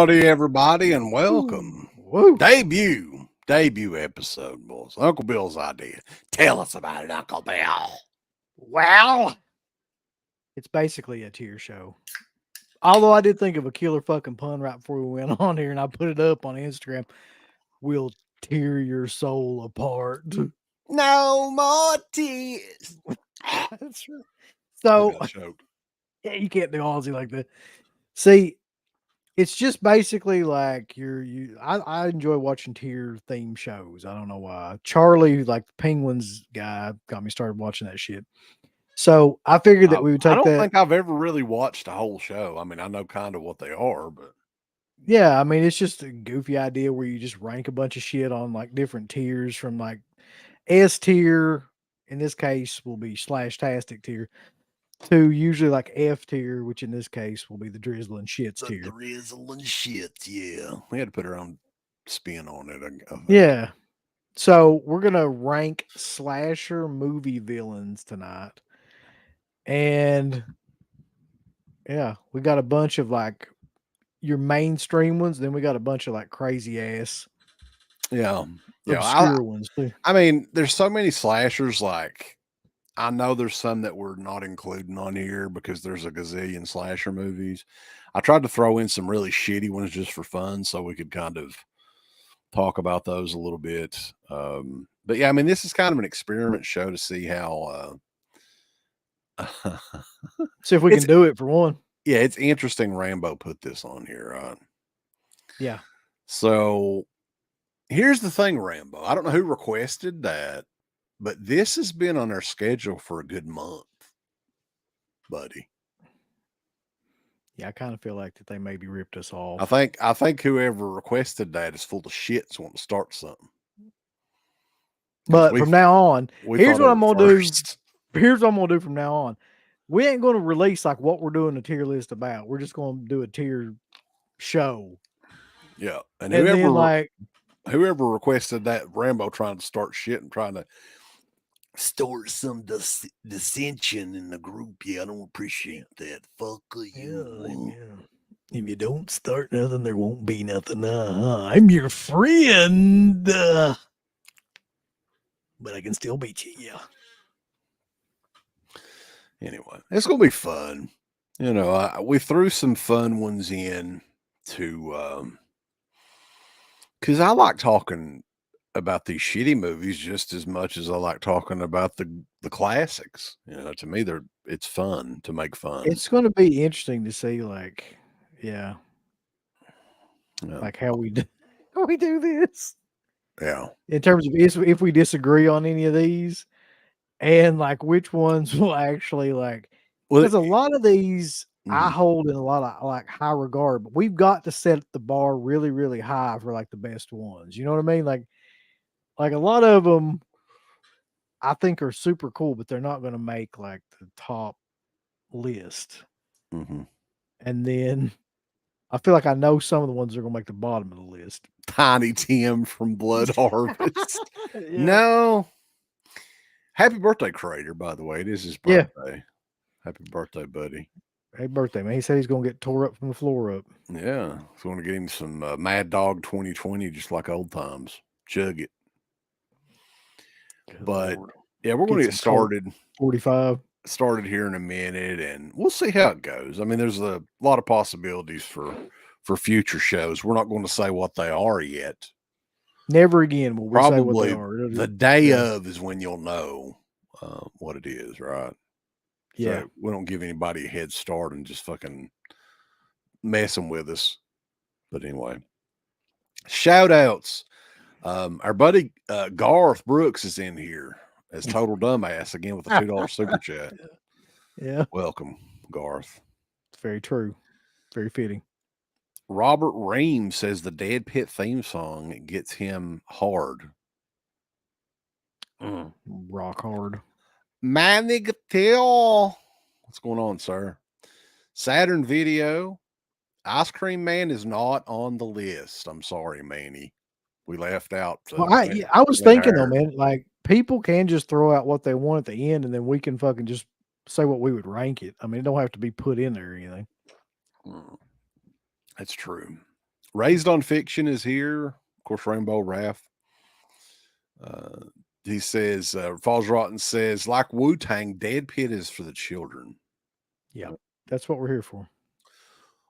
Howdy, everybody, and welcome. Woo. Debut episode, boys. Uncle Bill's idea. Tell us about it, Uncle Bill. Well, it's basically a tier show. Although I did think of a killer fucking pun right before we went on here, and I put it up on Instagram. We'll tear your soul apart. No more tears. That's right. I So got choked. yeah, you can't do Aussie like that. See, it's just basically like I enjoy watching tier theme shows. I don't know why. Charlie, like the Penguins guy, got me started watching that shit. So I figured that we would I take don't that. think I've ever really watched a whole show. I mean, I know kind of what they are, but Yeah, I mean, it's just a goofy idea where you just rank a bunch of shit on like different tiers from like S tier, in this case will be slash tastic tier, to usually like F tier, which in this case will be the drizzle and shits the tier. drizzle and shit, yeah. We had to put our own spin on it, I think. Yeah. So we're gonna rank slasher movie villains tonight. And yeah, we got a bunch of like your mainstream ones, then we got a bunch of like crazy ass Yeah. Yeah. obscure ones too. I mean, there's so many slashers. Like, I know there's some that we're not including on here because there's a gazillion slasher movies. I tried to throw in some really shitty ones just for fun, so we could kind of talk about those a little bit. But yeah, I mean, this is kind of an experiment show to see how. See if we It's can do it for one. yeah, it's interesting. Rambo put this on here, right? Yeah. So here's the thing, Rambo. I don't know who requested that, but this has been on our schedule for a good month, buddy. Yeah, I kind of feel like that they maybe ripped us off. I think whoever requested that is full of shits wanting to start something. But from now on, here's what I'm gonna do. Here's what I'm gonna do from now on. We ain't gonna release like what we're doing a tier list about. We're just gonna do a tier show. Yeah, and And then like whoever requested that, Rambo trying to start shit and trying to start some dissension in the group. Yeah, I don't appreciate that. Fuck you. Yeah. If you don't start nothing, there won't be nothing. I'm your friend, but I can still beat you. Yeah. Anyway, it's gonna be fun. You know, we threw some fun ones in to because I like talking about these shitty movies just as much as I like talking about the classics. You know, to me, it's fun to make fun. It's gonna be interesting to see, like, yeah, Yeah. like how we do this. Yeah. In terms of if we disagree on any of these, and like which ones will actually like, Well, because a lot of these I mhm. hold in a lot of like high regard, but we've got to set the bar really, really high for like the best ones. You know what I mean? Like a lot of them I think are super cool, but they're not going to make like the top list. Mhm. And then I feel like I know some of the ones that are going to make the bottom of the list. Tiny Tim from Blood Harvest. Yeah. No. Happy birthday, Crater, by the way. It is his Yeah. birthday. Happy birthday, buddy. Hey, birthday, man. He said he's going to get tore up from the floor up. Yeah. He's going to get him some Mad Dog 2020, just like old times. Chug it. Good But Lord. yeah, we're going to get some Colt started. 45. Started here in a minute, and we'll see how it goes. I mean, there's a lot of possibilities for future shows. We're not going to say what they are yet. Never again will we say what they Probably are. the day of is when you'll know what it is, right? Yeah. So we don't give anybody a head start and just fucking messing with us. But anyway, shout outs. Our buddy Garth Brooks is in here as Total Dumbass again with a $2 super chat. Yeah. Welcome, Garth. It's very true. Very fitting. Robert Ream says the Dead Pit theme song gets him hard. Rock hard. Manny Gatil. What's going on, sir? Saturn Video. Ice Cream Man is not on the list. I'm sorry, Manny. We left out. Well, I was thinking though, man, like people can just throw out what they want at the end and then we can fucking just say what we would rank it. I mean, it don't have to be put in there or anything. That's true. Raised on Fiction is here. Of course, Rainbow Wrath. He says, Falls Rotten says, like Wu-Tang, Dead Pit is for the children. Yeah, that's what we're here for.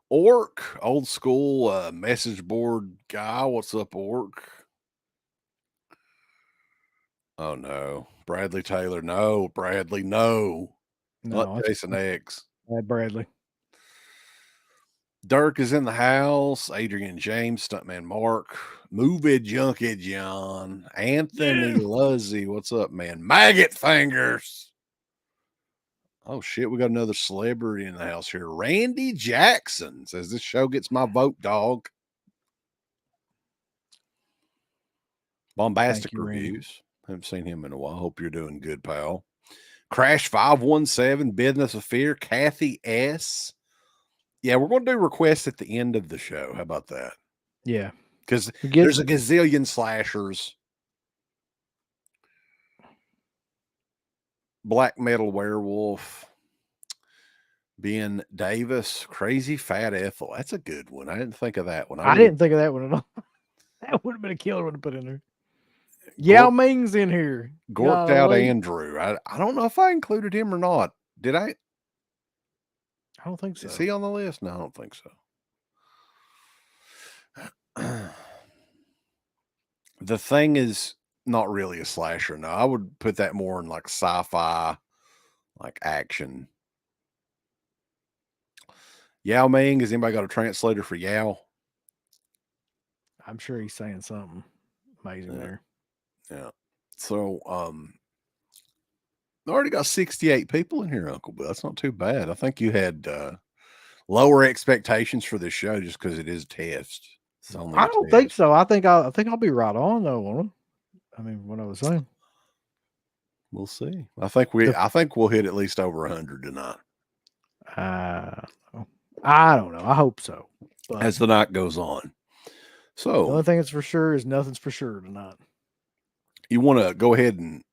Orc, old school message board guy. What's up, Orc? Oh, no. Bradley Taylor. No, Bradley. No. No, Not Jason X. Bradley. Dirk is in the house. Adrian James, Stuntman Mark, Movie Junkie John, Anthony Luzzy. What's up, man? Maggot Fingers. Oh, shit. We got another celebrity in the house here. Randy Jackson says this show gets my vote, dog. Bombastic you, reviews. Randy. Haven't seen him in a while. Hope you're doing good, pal. Crash 517, Business of Fear, Kathy S. Yeah, we're going to do requests at the end of the show. How about that? Yeah. Because there's a gazillion slashers. Black Metal Werewolf, Ben Davis, Crazy Fat Ethel. That's a good one. I didn't think of that one. I didn't think of that one at all. That would have been a killer one to put in there. Yao Ming's in here. Gorked out Andrew. I don't know if I included him or not. Did I? I don't think so. Is he on the list? No, I don't think so. The Thing is not really a slasher. No, I would put that more in like sci-fi, like action. Yao Ming, has anybody got a translator for Yao? I'm sure he's saying something amazing there. Yeah. So, I already got 68 people in here, Uncle Bill. That's not too bad. I think you had lower expectations for this show just because it is a test. I don't think so. I think I'll be right on though. I mean, what I was saying. We'll see. I think we'll hit at least over 100 tonight. I don't know. I hope so. But as the night goes on. So the only thing that's for sure is nothing's for sure tonight. You want to go ahead and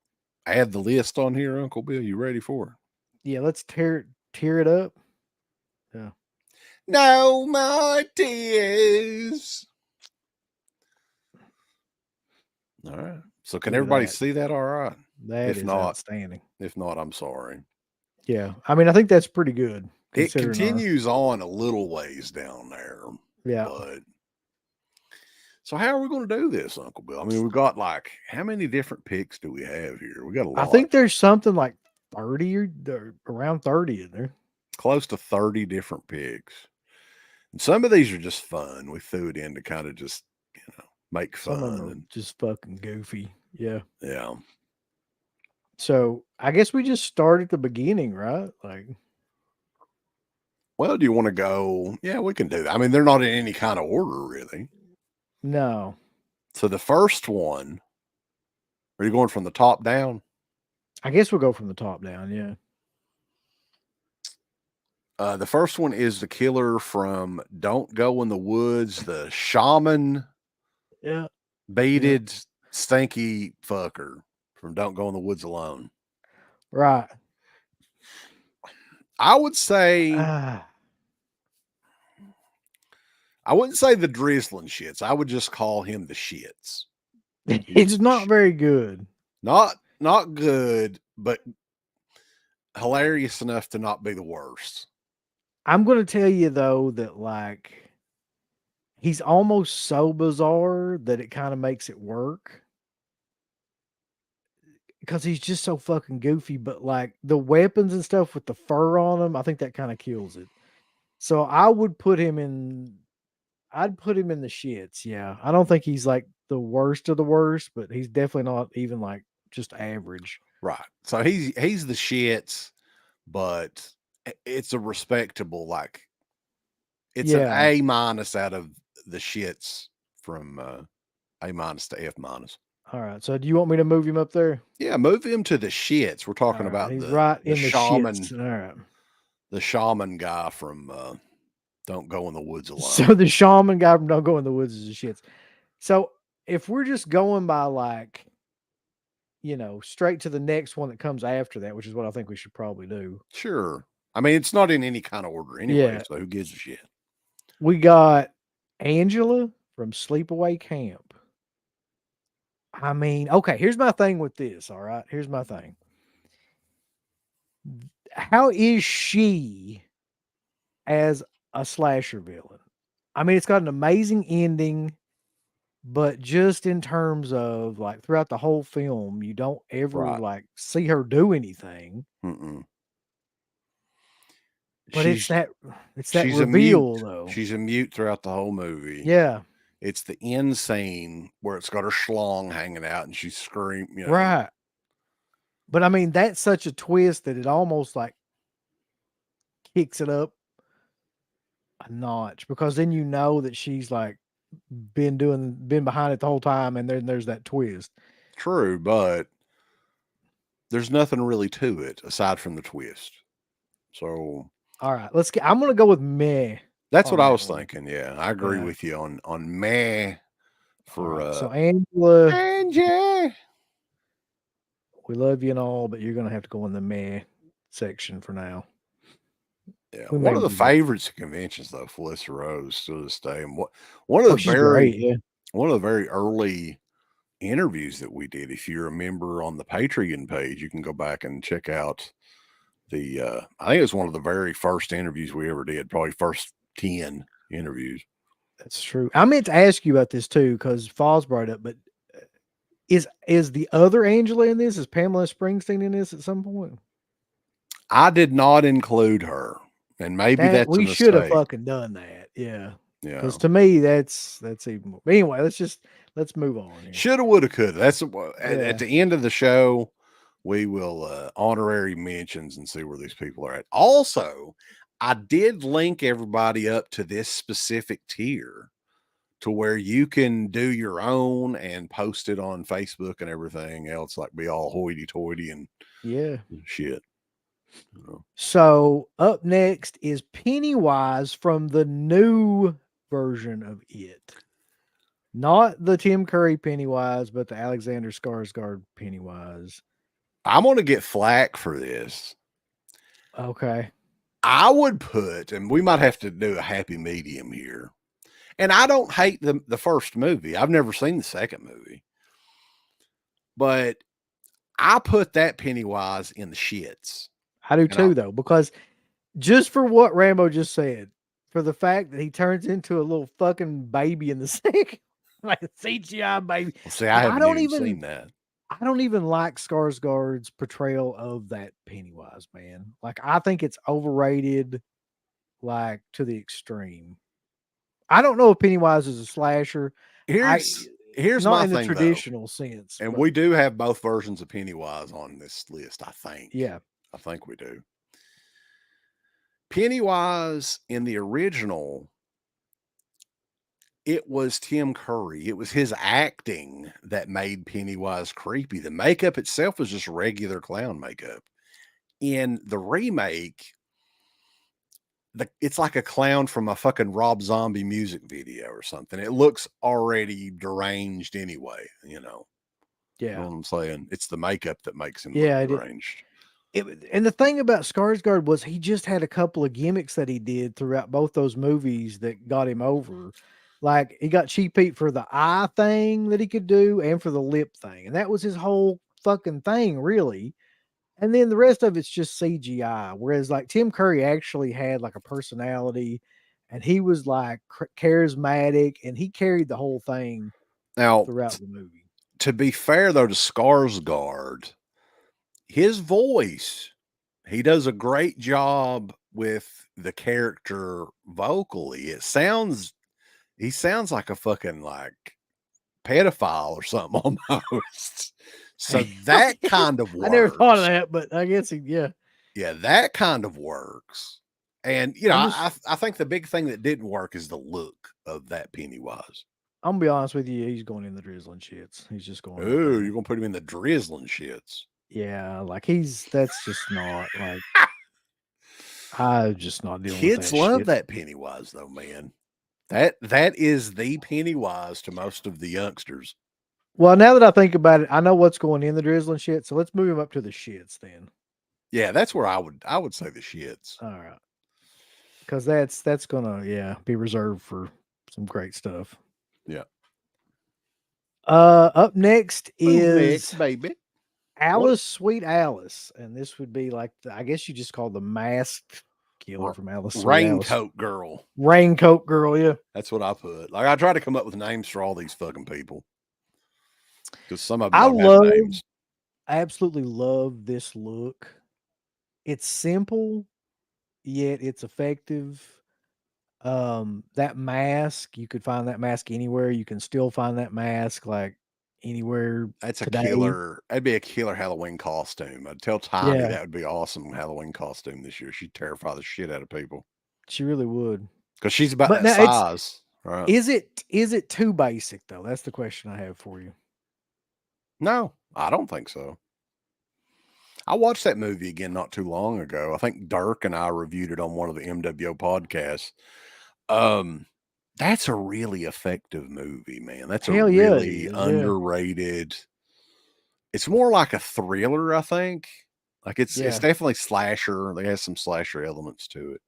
add the list on here, Uncle Bill? You ready for it? Yeah, let's tear it up. Yeah. No more tears. All right. So can everybody see that all right? That is outstanding. If not, I'm sorry. Yeah. I mean, I think that's pretty good. It continues on a little ways down there. Yeah. But so how are we going to do this, Uncle Bill? I mean, we've got like, how many different picks do we have here? We got a lot. I think there's something like 30 or around 30 in there. Close to 30 different picks. And some of these are just fun. We threw it in to kind of just, make fun. Some of them are just fucking goofy. Yeah. Yeah. So I guess we just start at the beginning, right? Like, well, do you want to go? Yeah, we can do that. I mean, they're not in any kind of order, really. No. So the first one, are you going from the top down? I guess we'll go from the top down, yeah. The first one is the killer from Don't Go in the Woods, the shaman, baited, stinky fucker from Don't Go in the Woods Alone. Right. I would say, I wouldn't say the drizzling shits. I would just call him the shits. It's not very good. Not good, but hilarious enough to not be the worst. I'm going to tell you though that like he's almost so bizarre that it kind of makes it work. Because he's just so fucking goofy, but like the weapons and stuff with the fur on him, I think that kind of kills it. So I'd put him in the shits. Yeah. I don't think he's like the worst of the worst, but he's definitely not even like just average. Right. So he's the shits, but it's a respectable, like it's an A- out of the shits from A- to F-. All right. So do you want me to move him up there? Yeah, move him to the shits. We're talking about he's right in the shaman. Shits. All right. The shaman guy from Don't Go in the Woods Alone. So the shaman guy from Don't Go in the Woods is the shits. So if we're just going by like, straight to the next one that comes after that, which is what I think we should probably do. Sure. I mean, it's not in any kind of order anyway, so who gives a shit? We got Angela from Sleepaway Camp. I mean, okay, here's my thing with this. All right, here's my thing. How is she as a slasher villain? I mean, it's got an amazing ending, but just in terms of like throughout the whole film, you don't ever Right. like see her do anything. Mm-mm. But She's it's that she's a mute. reveal though. She's a mute throughout the whole movie. Yeah, It's the end scene where it's got her schlong hanging out and she's screaming, right. But I mean, that's such a twist that it almost like kicks it up a notch because then you know that she's like been behind it the whole time, and then there's that twist. true, but there's nothing really to it aside from the twist. So All right, I'm gonna go with meh that's on what I that was one. thinking. Yeah, I agree Yeah. with you on meh All for right. So Angela, Angie. we love you and all, but you're gonna have to go in the meh section for now. Yeah, We one may of the move on. favorites of conventions though, Felissa Rose, to this day, and one of Oh, the she's great. very Yeah. one of the very early interviews that we did. If you remember on the Patreon page, you can go back and check out the. I think it was one of the very first interviews we ever did, probably first 10 interviews. That's true. I meant to ask you about this too because Falls brought it up, but is the other Angela in this? Is Pamela Springsteen in this at some point? I did not include her, and maybe That that's a we should have mistake. fucking done that. Yeah. Yeah, Because to me, that's even more. But anyway, let's move on here. shoulda, woulda, coulda. That's at Yeah. the end of the show. We will honorary mentions and see where these people are at. Also, I did link everybody up to this specific tier to where you can do your own and post it on Facebook and everything else, like be all hoity-toity and Yeah. shit. You know. So up next is Pennywise from the new version of It. Not the Tim Curry Pennywise, but the Alexander Skarsgård Pennywise. I'm gonna get flack for this. Okay. I would put, and we might have to do a happy medium here. And I don't hate the first movie. I've never seen the second movie. But I put that Pennywise in the shits. I do And I too, though, because just for what Rambo just said, for the fact that he turns into a little fucking baby in the second, like a CGI baby. see, I I haven't don't even even seen that. I don't even like Skarsgård's portrayal of that Pennywise, man. Like I think it's overrated, like to the extreme. I don't know if Pennywise is a slasher. Here's Not my in the thing though. traditional sense. And but we do have both versions of Pennywise on this list, I think. yeah, I think we do. Pennywise in the original, it was Tim Curry. It was his acting that made Pennywise creepy. The makeup itself was just regular clown makeup. In the remake, it's like a clown from a fucking Rob Zombie music video or something. It looks already deranged anyway, you know. You know yeah, what I'm saying? It's the makeup that makes him look yeah. deranged. And the thing about Skarsgård was he just had a couple of gimmicks that he did throughout both those movies that got him over. Like he got Cheap Pete for the eye thing that he could do and for the lip thing. And that was his whole fucking thing, really. And then the rest of it's just CGI. Whereas like Tim Curry actually had like a personality and he was like charismatic and he carried the whole thing Now, throughout the movie. to be fair though to Skarsgård, his voice, he does a great job with the character vocally. He sounds like a fucking like pedophile or something almost. So that kind of works. I never thought of that, but I guess yeah. Yeah, that kind of works. And you know, I'm just I think the big thing that didn't work is the look of that Pennywise. I'm gonna be honest with you, he's going in the drizzling shits. He's just going. Oh, you're gonna put him in the drizzling shits. Yeah, like that's just not like I'm just not dealing with Kids that love shit. that Pennywise though, man. That is the Pennywise to most of the youngsters. Well, now that I think about it, I know what's going in the drizzling shit. So let's move him up to the shits then. Yeah, that's where I would say the shits. All right, because that's gonna be reserved for Some great stuff. Yeah. Up next Who's next, is baby? Alice, Sweet Alice, and this would be like I guess you just call the masked killer from Alice, Sweet Alice. Raincoat Girl. Raincoat Girl, yeah. That's what I put. Like I try to come up with names for all these fucking people because some of them I don't have love, names. I absolutely love this look. It's simple, yet it's effective. That mask, you could find that mask anywhere. You can still find that mask like anywhere That's a today. killer. That'd be a killer Halloween costume. I'd tell Tiny Yeah, that would be awesome Halloween costume this year. She'd terrify the shit out of people she really would. because she's about But that now it's size, right? is it too basic though? That's the question I have for you. No, I don't think so. I watched that movie again not too long ago. I think Dirk and I reviewed it on one of the MWO podcasts. That's a really effective movie, man. That's a Hell yeah, it really is. Yeah. underrated. It's more like a thriller, I think. Like it's Yeah. definitely slasher. They have some slasher elements to it.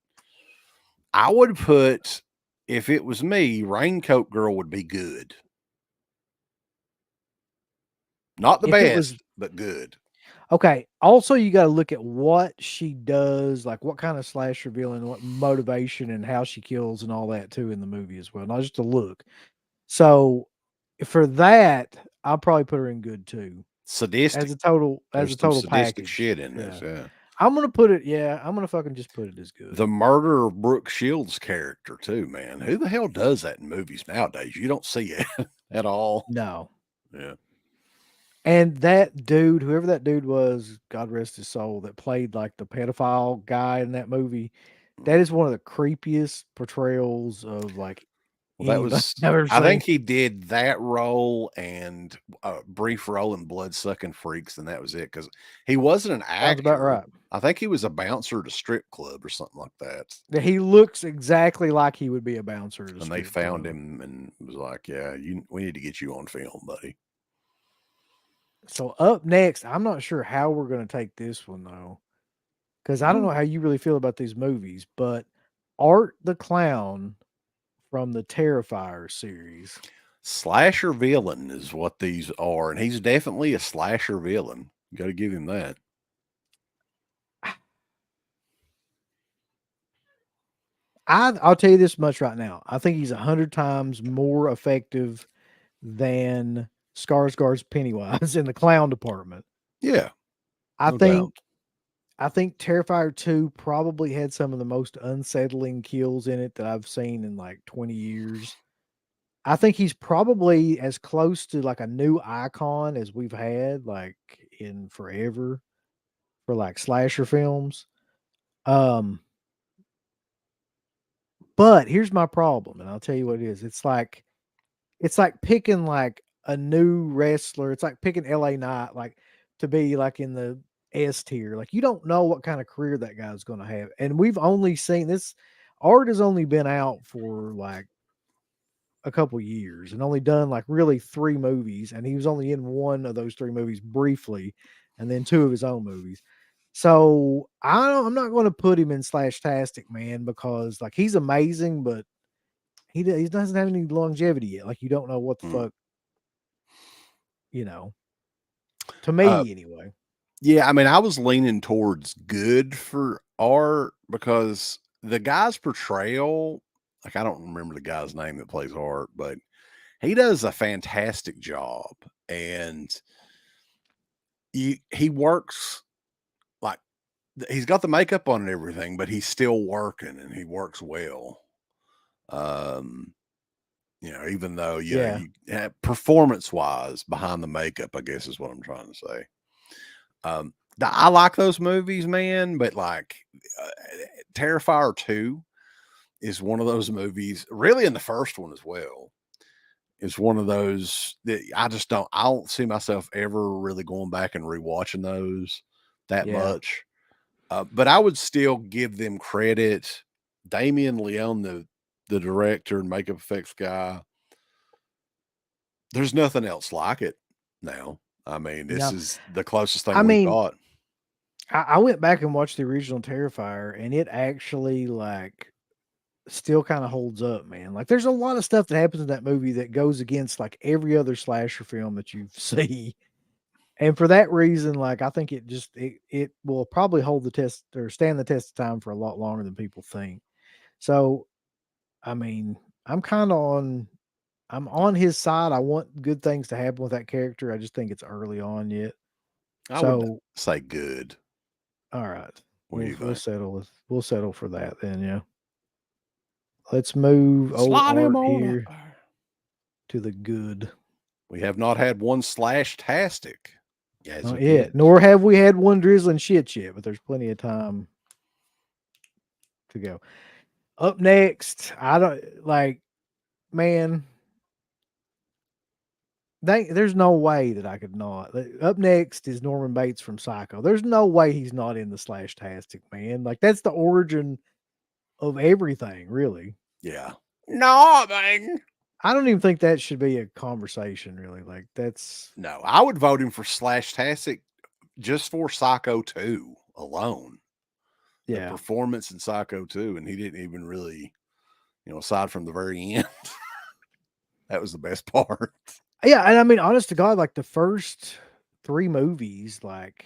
I would put, if it was me, Raincoat Girl would be good. Not the If it best, was but good. okay. Also, you got to look at what she does, like what kind of slasher villain, what motivation, and how she kills, and all that too in the movie as well. Not just a look. So for that, I'll probably put her in good too. Sadistic. As a total There's some sadistic package. shit in Yeah. this. Yeah. I'm gonna put it. Yeah, I'm gonna fucking just put it as good. The murder of Brooke Shields' character too, man. Who the hell does that in movies nowadays? You don't see it at all. No. Yeah. And that dude, whoever that dude was, God rest his soul, that played like the pedophile guy in that movie, that is one of the creepiest portrayals of like Well, that anybody was. I've ever I think seen. he did that role and a brief role in Blood Sucking Freaks, and that was it. Because he wasn't an Sounds about actor. right. I think he was a bouncer at a strip club or something like that. That he looks exactly like he would be a bouncer at a And they strip found club. him and was like, "Yeah, we need to get you on film, buddy." So up next, I'm not sure how we're gonna take this one though. Because I don't know how you really feel about these movies, but Art the Clown from the Terrifier series. Slasher villain is what these are, and he's definitely a slasher villain. You got to give him that. I'll tell you this much right now. I think he's 100 times more effective than Skarsgård's Pennywise in the clown department. Yeah, I no think doubt. I think Terrifier 2 probably had some of the most unsettling kills in it that I've seen in like 20 years. I think he's probably as close to like a new icon as we've had like in forever for like slasher films. But here's my problem, and I'll tell you what it is. It's like picking like a new wrestler. It's like picking LA Knight like to be like in the S tier. Like you don't know what kind of career that guy's going to have. And we've only seen this Art has only been out for like a couple years and only done like really 3 movies, and he was only in one of those 3 movies briefly and then 2 of his own movies. So I'm not going to put him in Slashtastic, man, because like he's amazing, but he doesn't have any longevity yet. Like you don't know what the fuck, you know. To me, anyway. Yeah, I mean, I was leaning towards good for Art because the guy's portrayal, like I don't remember the guy's name that plays Art, but he does a fantastic job, and he works like he's got the makeup on and everything, but he's still working and he works well. Even though Yeah. performance wise behind the makeup, I guess is what I'm trying to say. I like those movies, man, but like Terrifier 2 is one of those movies, really, in the first one as well. Is one of those that I don't see myself ever really going back and rewatching those that much. But I would still give them credit. Damien Leone, the director and makeup effects guy, there's nothing else like it now. I mean, this is the closest thing we've got. I went back and watched the original Terrifier, and it actually like still kind of holds up, man. Like there's a lot of stuff that happens in that movie that goes against like every other slasher film that you see. And for that reason, like I think it will probably hold the test or stand the test of time for a lot longer than people think. So, I mean, I'm on his side. I want good things to happen with that character. I just think it's early on yet. I would So, say good. all right. What do you think? We'll settle for that then, yeah. Let's move old Slide him Art on up here there. to the good. We have not had one slash-tastic as Not of yet. yet. Nor have we had one drizzling shit yet, but there's plenty of time to go. Up next, I don't like, man. There's no way that I could not. Up next is Norman Bates from Psycho. There's no way he's not in the slash tastic, man. Like that's the origin of everything, really. Yeah. No, man. I don't even think that should be a conversation, really. Like that's No, I would vote him for slash-tastic just for Psycho 2 alone. The yeah. performance in Psycho 2, and he didn't even really, aside from the very end, that was the best part. Yeah, and I mean, honest to God, like the first 3 movies, like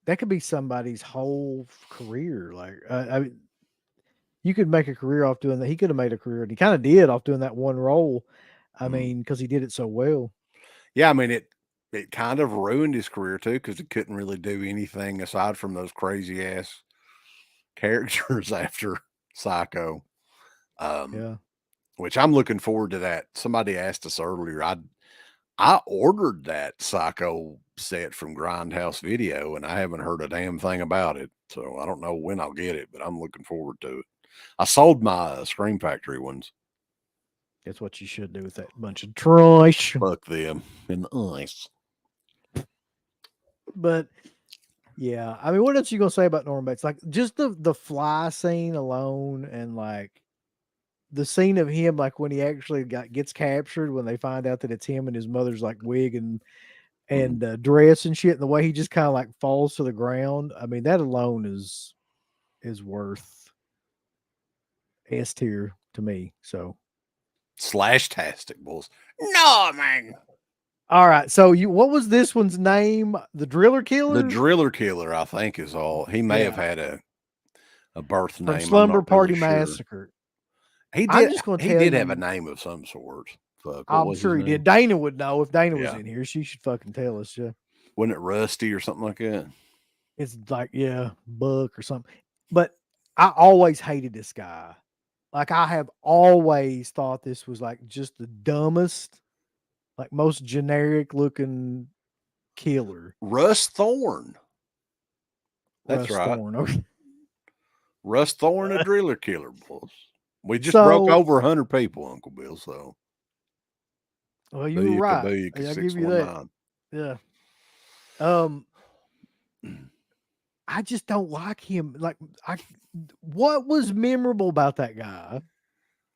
that could be somebody's whole career. Like, I mean, you could make a career off doing that. He could have made a career, and he kind of did off doing that one role. I mean, because he did it so well. Yeah, I mean it kind of ruined his career too because he couldn't really do anything aside from those crazy ass characters after Psycho. Yeah. Which I'm looking forward to that. Somebody asked us earlier. I ordered that Psycho set from Grindhouse Video, and I haven't heard a damn thing about it. So I don't know when I'll get it, but I'm looking forward to it. I sold my Scream Factory ones. That's what you should do with that bunch of trash. Fuck them in the ice. But yeah, I mean, what else you gonna say about Norman Bates? Like just the fly scene alone, and like the scene of him, like when he actually gets captured, when they find out that it's him and his mother's like wig and dress and shit, and the way he just kind of like falls to the ground. I mean, that alone is worth S tier to me. So Slash-tastic, boys. No, man. all right, so what was this one's name? The Driller The Killer? Driller Killer, I think, is all. He may have Yeah. had a birth From name. I'm Slumber not really Party sure. Massacre. He I'm did. just gonna He tell did have a you, name of some sort. Fuck, what I'm was sure his he name? did. Dana would know if Dana was Yeah. in here. She should fucking tell us. Yeah, Wasn't it Rusty or something like that? it's like Buck or something. But I always hated this guy. Like I have always thought this was like just the dumbest, like most generic looking killer. Russ Thorne. That's Russ right. Thorne. Okay. Russ Thorne, a Driller Killer, boys. We just So- broke over 100 people, Uncle Bill. So Well, you were right. I'll give you that. 619. Yeah. I just don't like him. Like what was memorable about that guy?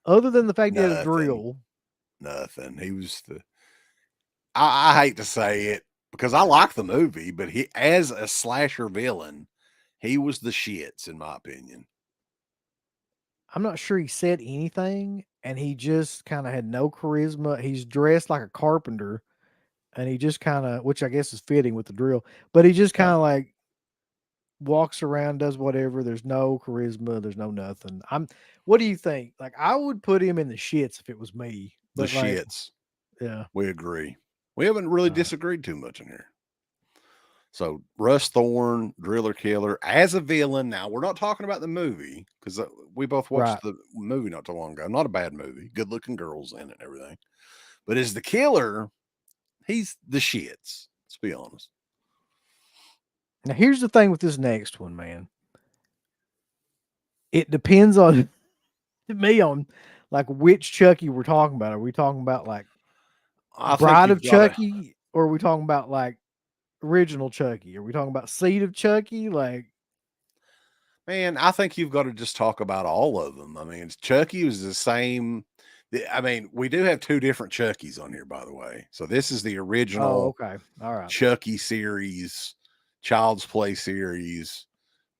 Other than the fact he had a Nothing. drill. Nothing. He was I hate to say it because I like the movie, but he, as a slasher villain, he was the shits in my opinion. I'm not sure he said anything, and he just kind of had no charisma. He's dressed like a carpenter, and he just kind of, which I guess is fitting with the drill, but he just kind of like walks around, does whatever. There's no charisma. There's no nothing. What do you think? Like, I would put him in the shits if it was me. The But like, shits. yeah, We agree. We haven't really disagreed too much in here. So Russ Thorne, Driller Killer, as a villain. Now we're not talking about the movie because we both watched the movie not too long ago. Not a bad movie. Good looking girls in it and everything. But as the killer, he's the shits. Let's be honest. Now, here's the thing with this next one, man. It depends on me on like which Chucky we're talking about. Are we talking about like Bride of Chucky, or are we talking about like original Chucky? Are we talking about Seed of Chucky? Like, man, I think you've got to just talk about all of them. I mean, Chucky was the same. I mean, we do have two different Chuckies on here, by the way. So this is the original okay, all right, Chucky series, Child's Play series,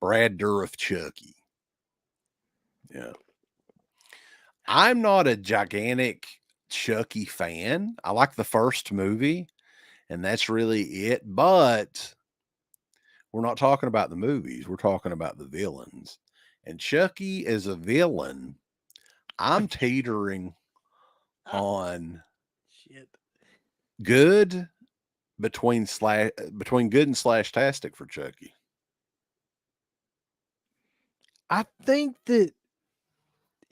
Brad Dourif Chucky. Yeah. I'm not a gigantic Chucky fan. I like the first movie, and that's really it. But we're not talking about the movies. We're talking about the villains. And Chucky as a villain, I'm teetering on Shit. good between good and slash tastic for Chucky. I think that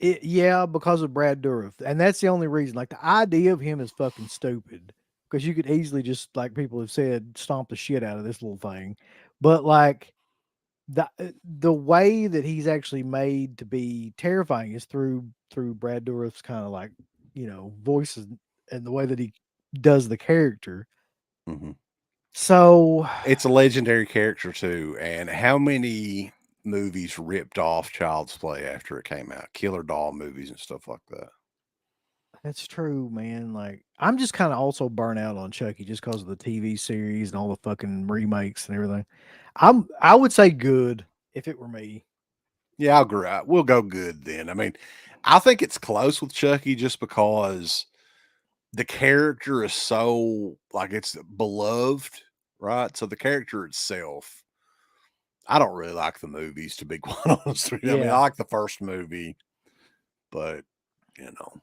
yeah, because of Brad Dourif, and that's the only reason. Like the idea of him is fucking stupid because you could easily just, like people have said, stomp the shit out of this little thing. But like the way that he's actually made to be terrifying is through Brad Dourif's kind of like voices and the way that he does the character. Mhm. So It's a legendary character too. And how many movies ripped off Child's Play after it came out? Killer Doll movies and stuff like that. that's true, man. Like I'm just kind of also burnt out on Chucky just because of the TV series and all the fucking remakes and everything. I would say good if it were me. Yeah, I'll agree. We'll go good then. I mean, I think it's close with Chucky just because the character is so like it's beloved, right? So the character itself, I don't really like the movies to be quite honest with you. I mean, I Yeah, like the first movie, but you know,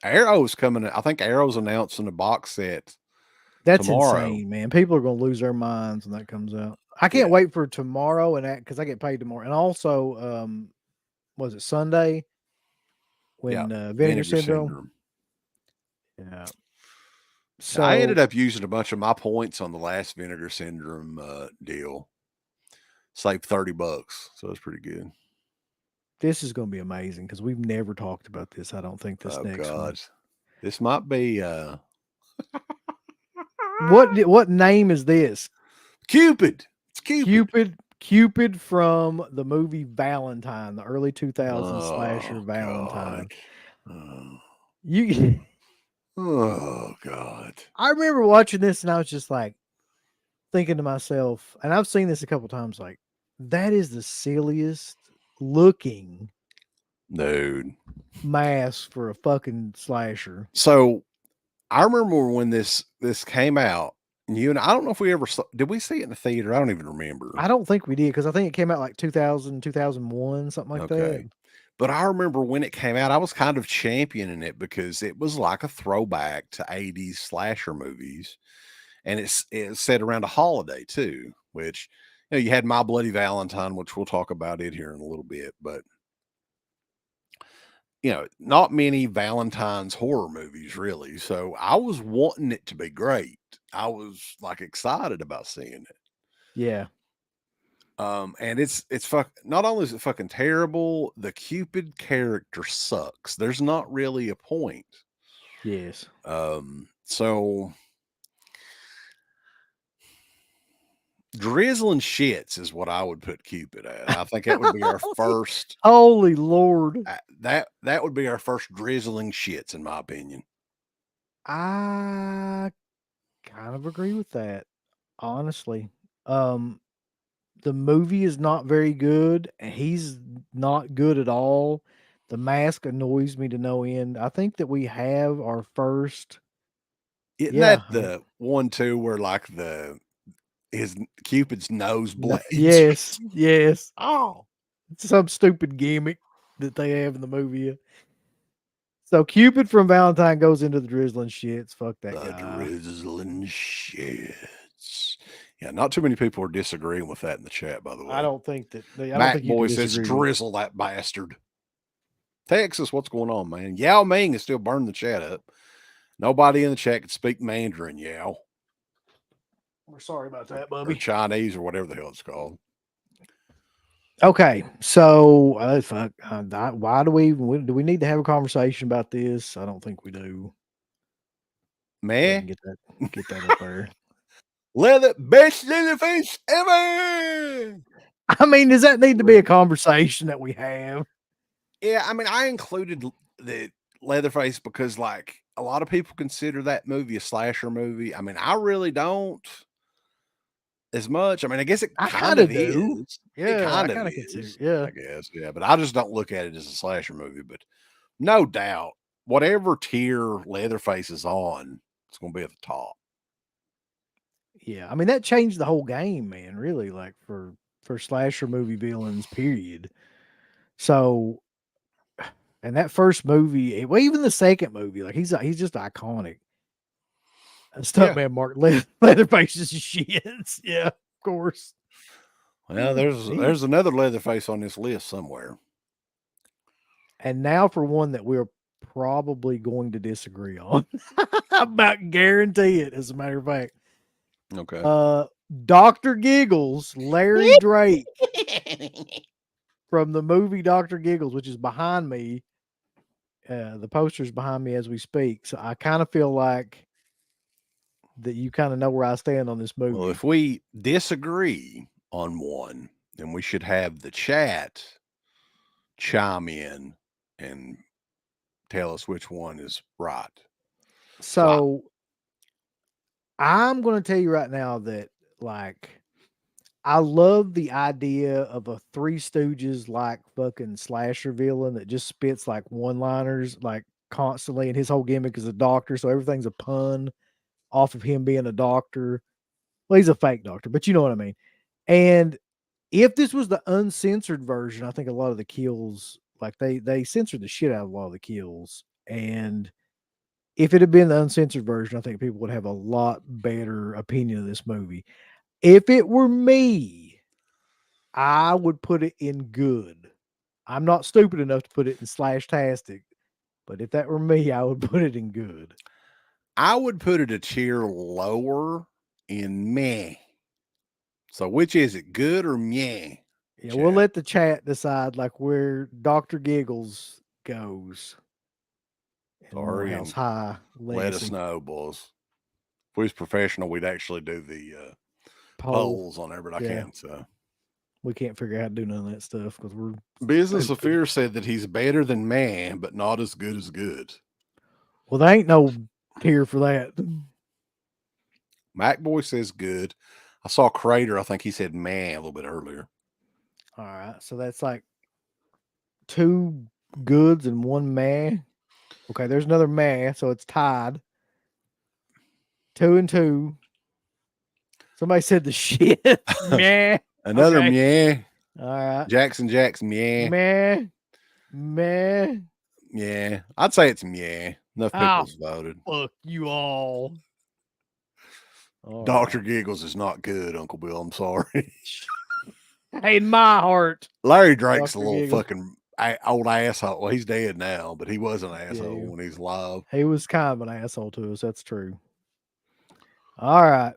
Arrow's coming. I think Arrow's announcing a box set that's tomorrow. insane, man. People are gonna lose their minds when that comes out. I can't Yeah, wait for tomorrow and because I get paid tomorrow, and also was it Sunday yeah. when Vinegar Vinegar Syndrome? Syndrome. Yeah. I ended So up using a bunch of my points on the last Vinegar Syndrome deal. Saved $30, so it's pretty good. this is gonna be amazing because we've never talked about this. I don't think this Oh next one. God, this might be What name is this? Cupid. It's Cupid. Cupid from the movie Valentine, the early 2000s slasher Oh God. Valentine. Oh, You oh God. I remember watching this and I was just like thinking to myself, and I've seen this a couple times, like, that is the silliest looking Dude. mask for a fucking slasher. So I remember when this came out, and you and I don't know if we ever saw, did we see it in the theater? I don't even remember. I don't think we did because I think it came out like 2000, 2001, something like Okay. that. But I remember when it came out, I was kind of championing it because it was like a throwback to 80s slasher movies. And it's set around a holiday too, which you had My Bloody Valentine, which we'll talk about it here in a little bit, but not many Valentine's horror movies really. So I was wanting it to be great. I was like excited about seeing it. Yeah. And it's not only is it fucking terrible, the Cupid character sucks. There's not really a point. Yes. So drizzling shits is what I would put Cupid at. I think that would be our first Holy Lord. that would be our first drizzling shits in my opinion. I kind of agree with that, honestly. Um, the movie is not very good, and he's not good at all. The mask annoys me to no end. I think that we have our first Isn't yeah, that the one too where like the his Cupid's nose no, blades? yes, yes. Oh, It's some stupid gimmick that they have in the movie. So Cupid from Valentine goes into the drizzling shits. Fuck that the guy. drizzling shits. Yeah, not too many people are disagreeing with that in the chat, by the I way. don't think that I don't Mac think you can Boy says, disagree with. drizzle that bastard. Texas, what's going on, man? Yao Ming is still burning the chat up. Nobody in the chat can speak Mandarin, Yao. We're sorry about that, Or Bubby. Chinese or whatever the hell it's called. Okay, so fuck, why do we need to have a conversation about this? I don't think we do. Go ahead Man, and get that up there. best leather face ever. I mean, does that need to be a conversation that we have? Yeah, I mean, I included the Leatherface because, like, a lot of people consider that movie a slasher movie. I mean, I really don't as much. I mean, I guess it I kind kind of of do. is. It Yeah, I kind of kind of consider. is, Yeah, I guess. Yeah, but I just don't look at it as a slasher movie. But no doubt, whatever tier Leatherface is on, it's going to be at the top. Yeah, I mean that changed the whole game, man. Really, like for slasher movie villains, period. So, and that first movie, well, even the second movie, like he's just iconic. Yeah. Stuntman Mark Leatherface is shit. Yeah, of course. Well, He- there's another Leatherface on this list somewhere. And now for one that we're probably going to disagree on. I about guarantee it, as a matter of fact. Okay. Dr. Giggles, Larry Drake from the movie Dr. Giggles, which is behind me. The poster's behind me as we speak. So I kind of feel like that you kind of know where I stand on this movie. Well, if we disagree on one, then we should have the chat chime in and tell us which one is right. So I'm going to tell you right now that, like, I love the idea of a Three Stooges like fucking slasher villain that just spits like one liners like constantly, and his whole gimmick is a doctor, so everything's a pun off of him being a doctor. Well, he's a fake doctor, but you know what I mean. And if this was the uncensored version, I think a lot of the kills, like they censored the shit out of a lot of the kills. And if it had been the uncensored version, I think people would have a lot better opinion of this movie. If it were me, I would put it in good. I'm not stupid enough to put it in slash-tastic, but if that were me, I would put it in good. I would put it a tier lower in meh. So which is it, good or meh? Yeah, we'll let the chat decide like where Dr. Giggles goes. And Sorry, Morehouse and High let us Legacy know, boys. If we was professional, we'd actually do the poll. polls on there, but I Yeah. can't. So We can't figure out how to do none of that stuff because we're Business stupid. Affair said that he's better than man, but not as good as good. Well, there ain't no tier for that. MacBoy says good. I saw Crater. I think he said man a little bit earlier. All right, so that's like 2 goods and 1 meh. Okay, there's another meh, so it's tied. 2 and 2. Somebody said the shit. Meh. Another Okay. meh. All right. Jackson meh. Meh. Meh. Yeah, I'd say it's meh. Enough people's voted. Fuck you all. Dr. Giggles is not good, Uncle Bill. I'm sorry. Hey, in my heart. Larry Drake's Dr. a little Giggles. fucking old asshole. Well, he's dead now, but he was an asshole Yeah. when he's alive. He was kind of an asshole to us. That's true. All right.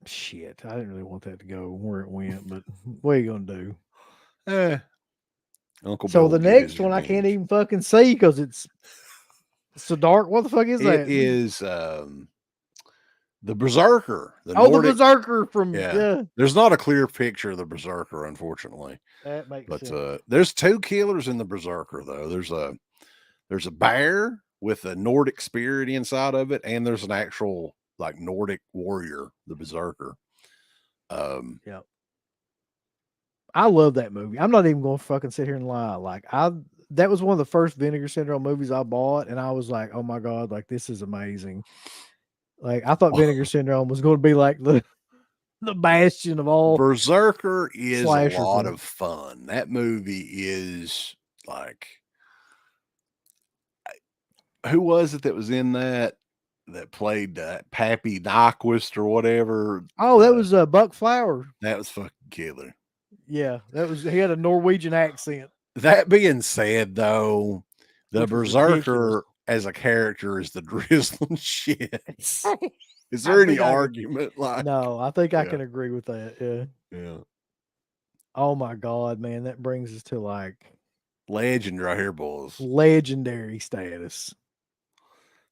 Shit. I didn't really want that to go where it went, but what are you going to do? Uncle So Bill the will get next his one I can't revenge. even fucking see because it's so dark. What the fuck is that? It is the Berserker. The Nordic, Berserker from yeah. There's not a clear picture of the Berserker, unfortunately. That makes sense. There's 2 killers in the Berserker, though. There's a bear with a Nordic spirit inside of it, and there's an actual like Nordic warrior, the Berserker. Yeah. I love that movie. I'm not even going to fucking sit here and lie. Like that was one of the first Vinegar Syndrome movies I bought, and I was like, oh my god, like this is amazing. Like I thought Vinegar Syndrome was going to be like the bastion of all. Berserker is a lot films. of fun. That movie is like, who was it that was in that played Pappy Nyquist or whatever? Oh, that was Buck Flower. That was fucking killer. Yeah, he had a Norwegian accent. That being said, though, the Which was Berserker as a character is the drizzling shit. Is there any argument? No, I think I can agree with that. Yeah. Yeah. Oh my god, man, that brings us to like legend right here, boys. Legendary status.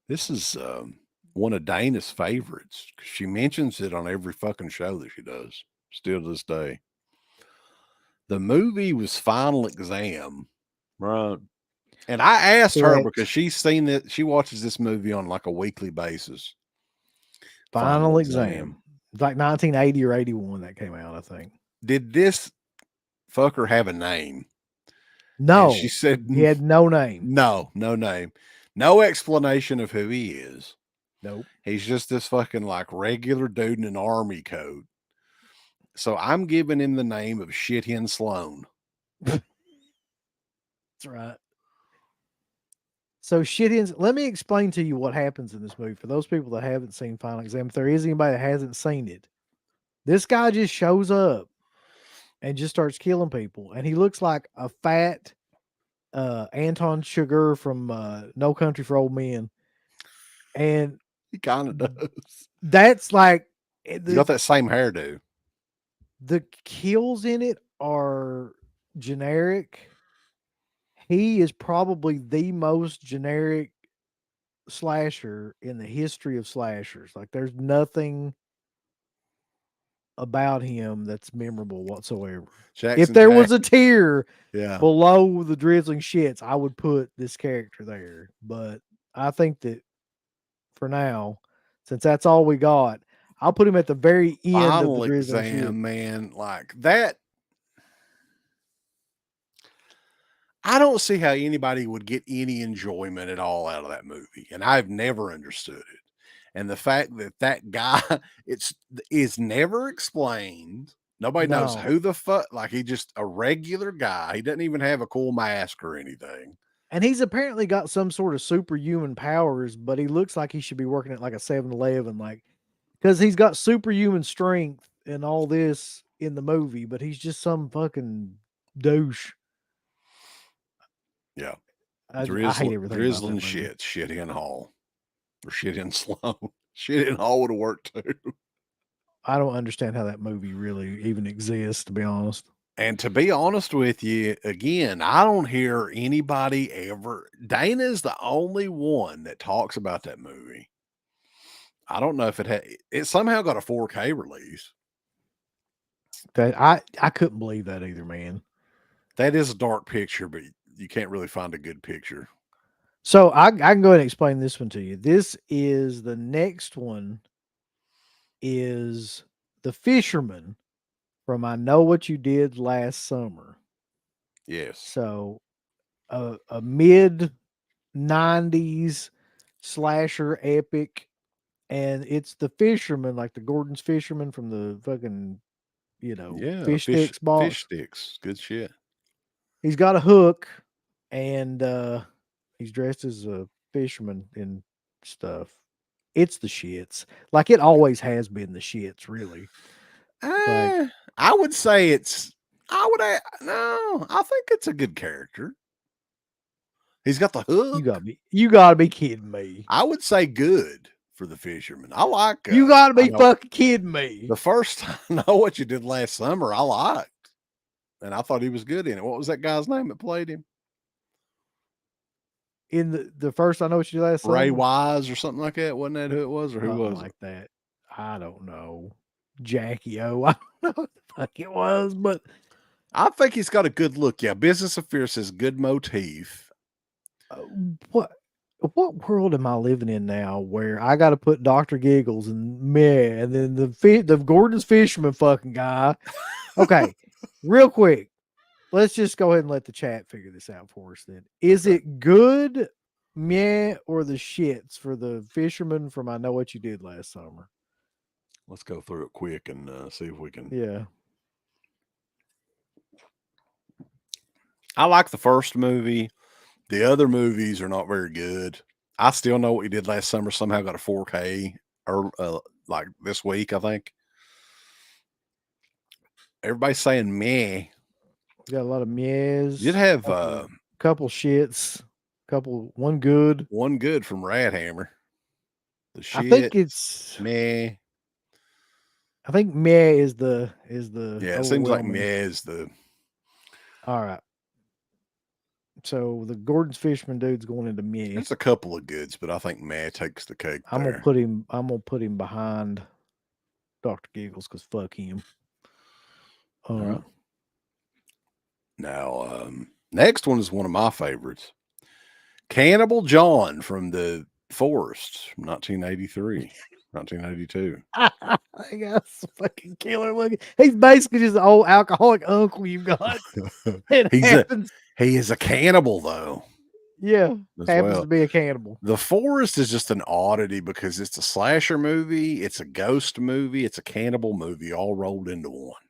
This is one of Dana's favorites because she mentions it on every fucking show that she does, still to this day. The movie was Final Exam, right? And I asked her because she's seen it. She watches this movie on like a weekly basis. Final Exam. It's like 1980 or 81 that came out, I think. Did this fucker have a name? No, she said, he had no name. no name, no explanation of who he is. Nope. He's just this fucking like regular dude in an army coat. So I'm giving him the name of Shithen Sloan. That's right. So let me explain to you what happens in this movie for those people that haven't seen Final Exam. If there is anybody that hasn't seen it, this guy just shows up and just starts killing people, and he looks like a fat Anton Sugar from No Country for Old Men, and He kind of does. that's like He got that same hairdo. the kills in it are generic. He is probably the most generic slasher in the history of slashers. Like there's nothing about him that's memorable whatsoever. Jackson If there Jack. was a tier Yeah. below the Drizzling Shits, I would put this character there. But I think that for now, since that's all we got, I'll put him at the very end Final of the Drizzling Shits. Exam, man, like that. I don't see how anybody would get any enjoyment at all out of that movie, and I've never understood it. And the fact that that guy is never explained. Nobody knows No. who the fuck. Like he just a regular guy. He doesn't even have a cool mask or anything. And he's apparently got some sort of superhuman powers, but he looks like he should be working at like a 7-Eleven, like because he's got superhuman strength and all this in the movie, but he's just some fucking douche. Yeah. I hate everything. Drizzling shit, Shithen Hall. Or Shithen Sloan. Shithen Hall would have worked too. I don't understand how that movie really even exists, to be honest. And to be honest with you, again, I don't hear anybody ever. Dana is the only one that talks about that movie. I don't know if it somehow got a 4K release. Okay, I couldn't believe that either, man. That is a dark picture, but you can't really find a good picture. So I can go ahead and explain this one to you. This is the next one is The Fisherman from I Know What You Did Last Summer. Yes. So a mid 90s slasher epic, and it's the fisherman, like the Gordon's Fisherman from the fucking, fish sticks box. Fish sticks. Good shit. He's got a hook, and he's dressed as a fisherman and stuff. It's the shits. Like it always has been the shits, really. I would say I think it's a good character. He's got the hook. You gotta be kidding me. I would say good for the fisherman. I like. You gotta be fucking kidding me. The first time I Know What You Did Last Summer, I liked, and I thought he was good in it. What was that guy's name that played him? In the first I Know What You Did Last Summer? Ray Wise or something like that. Wasn't that who it was, or who was like that? I don't know. Jackie O. I don't know what the fuck it was, but I think he's got a good look. Yeah, Business of Fierce is good motif. What world am I living in now where I got to put Dr. Giggles and meh, and then the Gordon's Fisherman fucking guy? Okay, real quick, let's just go ahead and let the chat figure this out for us. Then is it good, meh, or the shits for the fisherman from I Know What You Did Last Summer? Let's go through it quick and see if we can. Yeah. I like the first movie. The other movies are not very good. I still Know What You Did Last Summer somehow got a 4K or like this week, I think. Everybody's saying meh. We got a lot of mehs. You'd have couple shits, one good from Radhammer. The shit. I think it's meh. I think meh is the yeah. It seems like meh is the. All right. So the Gordon's Fisherman dude's going into meh. There's a couple of goods, but I think meh takes the cake. I'm gonna put him behind Dr. Giggles because fuck him. All right. Now, next one is one of my favorites. Cannibal John from The Forest from 1983. 1982. That guy's fucking killer looking. He's basically just an old alcoholic uncle you've got. It He's a happens. he is a cannibal though Yeah, as happens well. to be a cannibal. The Forest is just an oddity because it's a slasher movie, it's a ghost movie, it's a cannibal movie all rolled into one.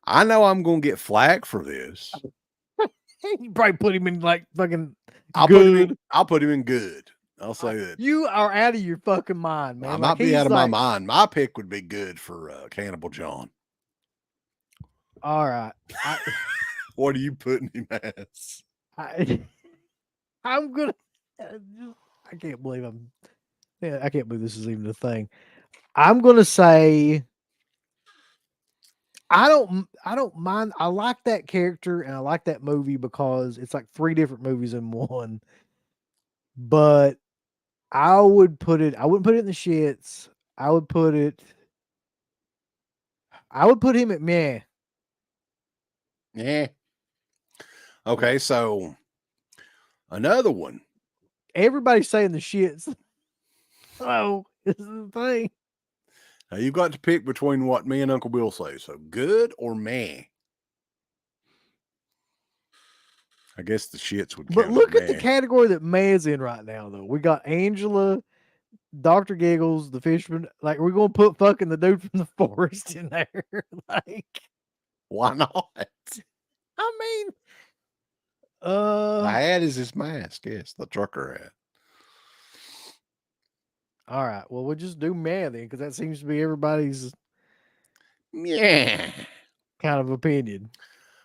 I know I'm gonna get flack for this. You probably put him in like fucking I'll good. put him in good. I'll say that. You are out of your fucking mind, man. I Like might be out he's of my like, mind. My pick would be good for Cannibal John. all right. What are you putting him as? I'm gonna. I can't believe I'm. Yeah, I can't believe this is even a thing. I'm gonna say. I don't mind. I like that character and I like that movie because it's like 3 different movies in one. But I wouldn't put it in the shits. I would put him at meh. Yeah. Okay, so another one. Everybody's saying the shits. Oh, this is the thing. Now you got to pick between what me and Uncle Bill say. So good or meh? I guess the shits would count. But look as at the meh. category that Meh's in right now, though. We got Angela, Dr. Giggles, the fisherman. Like, we're gonna put fucking the dude from the forest in there. Like, Why not? I mean, The hat is his mask. Yes, the trucker hat. all right. Well, we'll just do Meh then, because that seems to be everybody's Yeah. kind of opinion.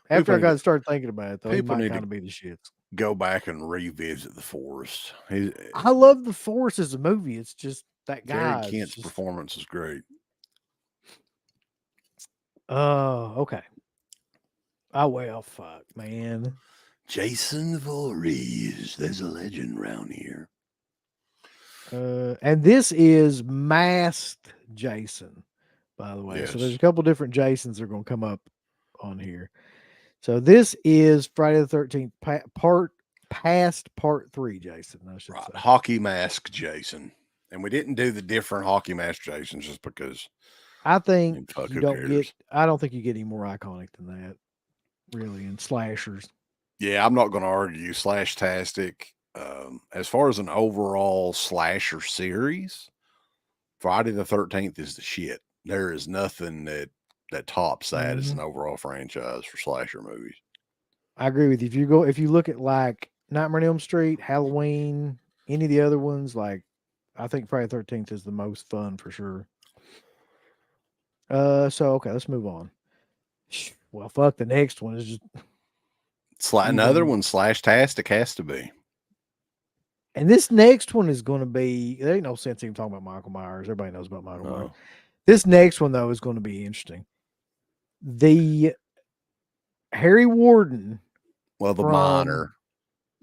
After I need got to- to start thinking about it, though, he people might need to- kind of be the shits. Go back and revisit the Forest. I love the Forest as a movie. It's just that Gary guy. Kent's performance is great. Okay. Oh well, fuck, man. Jason Voorhees. There's a legend around here. And this is masked Jason, by the way. Yes. So there's a couple different Jasons that are going to come up on here. So this is Friday the 13th part 3, Jason. I should say. Hockey mask Jason. And we didn't do the different hockey mask Jasons just because I think fuck, you who don't cares? get. I don't think you get any more iconic than that, really, in slashers. Yeah, I'm not going to argue. Slashtastic. As far as an overall slasher series, Friday the 13th is the shit. There is nothing that tops that as an overall franchise for slasher movies. I agree with you. If you look at like Nightmare on Elm Street, Halloween, any of the other ones, like I think Friday the 13th is the most fun for sure. So okay, let's move on. Well, fuck, the next one is just another one. Slashtastic has to be. And this next one is going to be. There ain't no sense even talking about Michael Myers. Everybody knows about Michael Myers. This next one though is going to be interesting. The Harry Warden. Well, the minor.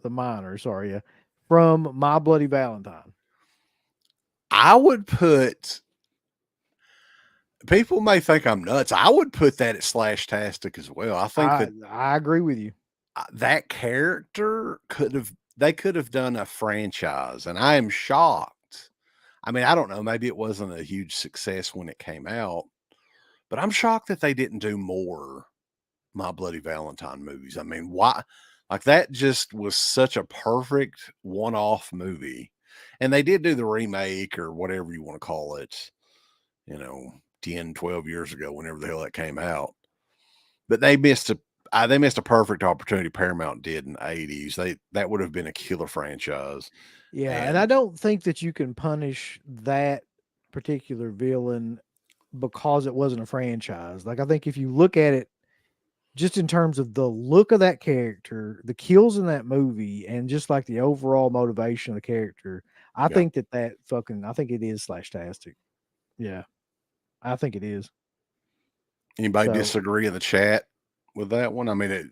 The minor, sorry, yeah. From My Bloody Valentine. I would put. People may think I'm nuts. I would put that at Slashtastic as well. I think I agree with you. That character they could have done a franchise, and I am shocked. I mean, I don't know. Maybe it wasn't a huge success when it came out, but I'm shocked that they didn't do more My Bloody Valentine movies. I mean, why? Like that just was such a perfect one-off movie. And they did do the remake or whatever you want to call it, 10, 12 years ago, whenever the hell that came out. But they missed a perfect opportunity. Paramount did in the 80s. That would have been a killer franchise. Yeah, and I don't think that you can punish that particular villain because it wasn't a franchise. Like I think if you look at it just in terms of the look of that character, the kills in that movie, and just like the overall motivation of the character, I think I think it is Slashtastic. Yeah, I think it is. Anybody disagree in the chat with that one? I mean,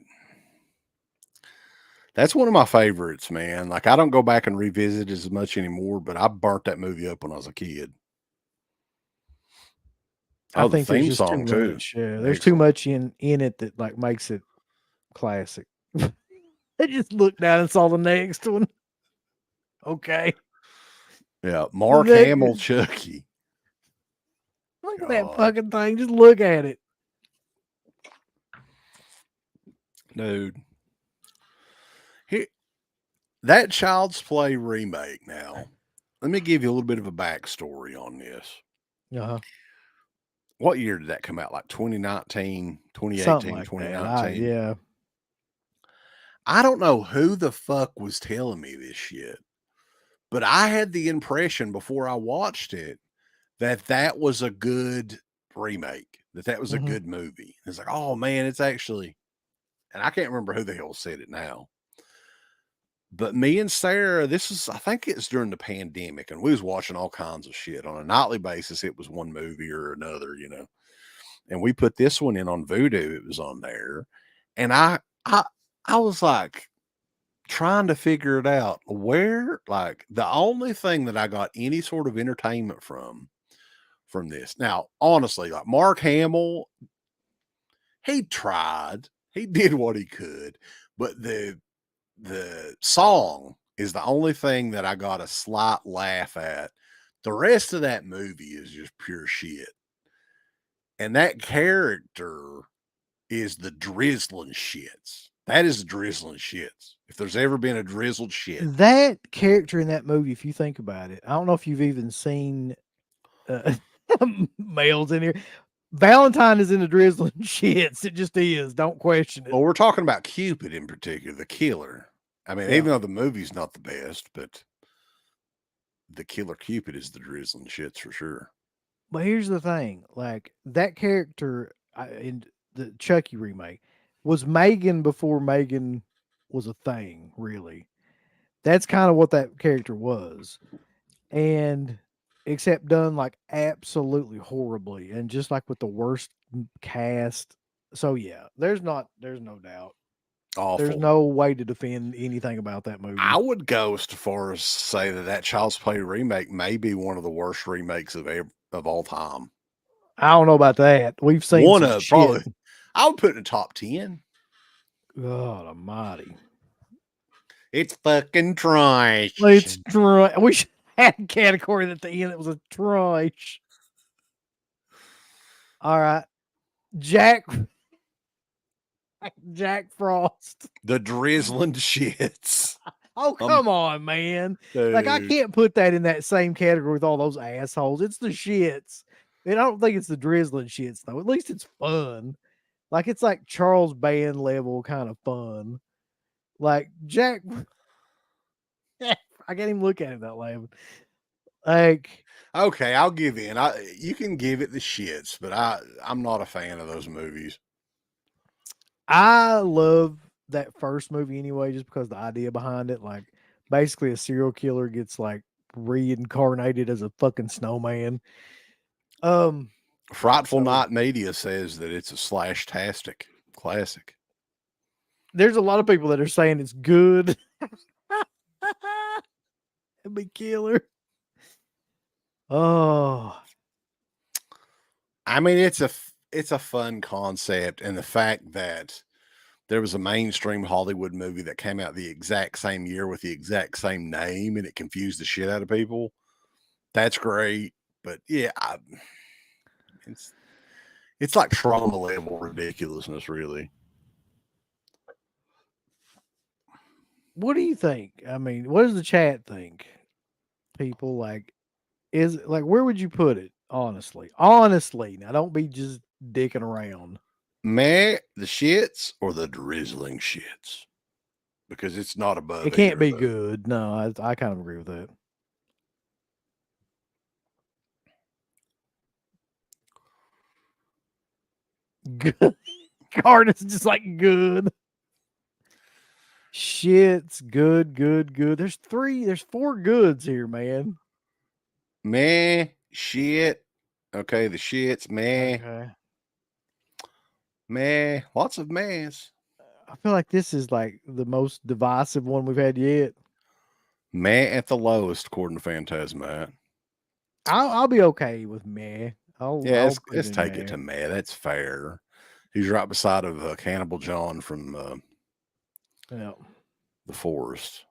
that's one of my favorites, man. Like I don't go back and revisit it as much anymore, but I burnt that movie up when I was a kid. I think the theme song too. Yeah, there's too much in it that like makes it classic. I just looked down and saw the next one. Okay. Yeah, Mark That- Hamill, Chucky. Look at that God. fucking thing. Just look at it. Dude. That Child's Play remake now. Let me give you a little bit of a backstory on this. Uh-huh. What year did that come out? Like 2019, Something 2018, like that. 2019? Yeah. I don't know who the fuck was telling me this shit, but I had the impression before I watched it that was a good remake, that was a Mhm. good movie. It's like, oh man, it's actually, and I can't remember who the hell said it now. But me and Sarah, I think it's during the pandemic, and we was watching all kinds of shit on a nightly basis. It was one movie or another, and we put this one in on Vudu. It was on there. And I was like trying to figure it out where, like, the only thing that I got any sort of entertainment from this. Now, honestly, like Mark Hamill, he tried, he did what he could, but the song is the only thing that I got a slight laugh at. The rest of that movie is just pure shit. And that character is the drizzling shits. That is the drizzling shits. If there's ever been a drizzled shit. That character in that movie, if you think about it, I don't know if you've even seen uh, males in here. Valentine is in the drizzling shits. It just is. Don't question it. Well, we're talking about Cupid in particular, the killer. I mean, Yeah. even though the movie's not the best, but the killer Cupid is the drizzling shits for sure. But here's the thing, like that character in the Chucky remake was Megan before Megan was a thing, really. That's kind of what that character was. And except done like absolutely horribly and just like with the worst cast. So yeah, there's no doubt. Awful. There's no way to defend anything about that movie. I would go as far as say that Child's Play remake may be one of the worst remakes of all time. I don't know about that. We've seen One some of shit. probably, I would put it in the top 10. God almighty. It's fucking trash. It's trash. We should have a category at the end that was a trash. All right. Jack Frost. The drizzling shits. Oh, come on, man. Dude. Like, I can't put that in that same category with all those assholes. It's the shits. And I don't think it's the drizzling shits, though. At least it's fun. Like, it's like Charles Band level kind of fun. Like, Jack. I can't even look at him that loud. Like, okay, I'll give in. You can give it the shits, but I'm not a fan of those movies. I love that first movie anyway, just because the idea behind it, like basically a serial killer gets like reincarnated as a fucking snowman. Frightful Night Media says that it's a slash-tastic classic. There's a lot of people that are saying it's good. It'd be killer. Oh, I mean, it's a fun concept, and the fact that there was a mainstream Hollywood movie that came out the exact same year with the exact same name, and it confused the shit out of people. That's great, but yeah, it's like trauma level ridiculousness, really. what do you think? I mean, what does the chat think? People like, is like, where would you put it? Honestly, now don't be just dicking around. Meh, the shits or the drizzling shits, because it's not above. It can't be good. No, I kind of agree with that. Good. Card is just like good. Shit's good. There's 4 goods here, man. Meh, shit. Okay, the shits, meh. Okay. Meh, lots of mehs. I feel like this is like the most divisive one we've had yet. Meh at the lowest, according to Phantasmat. I'll be okay with meh. Let's take it to meh. That's fair. He's right beside of Cannibal John from yeah. The Forest.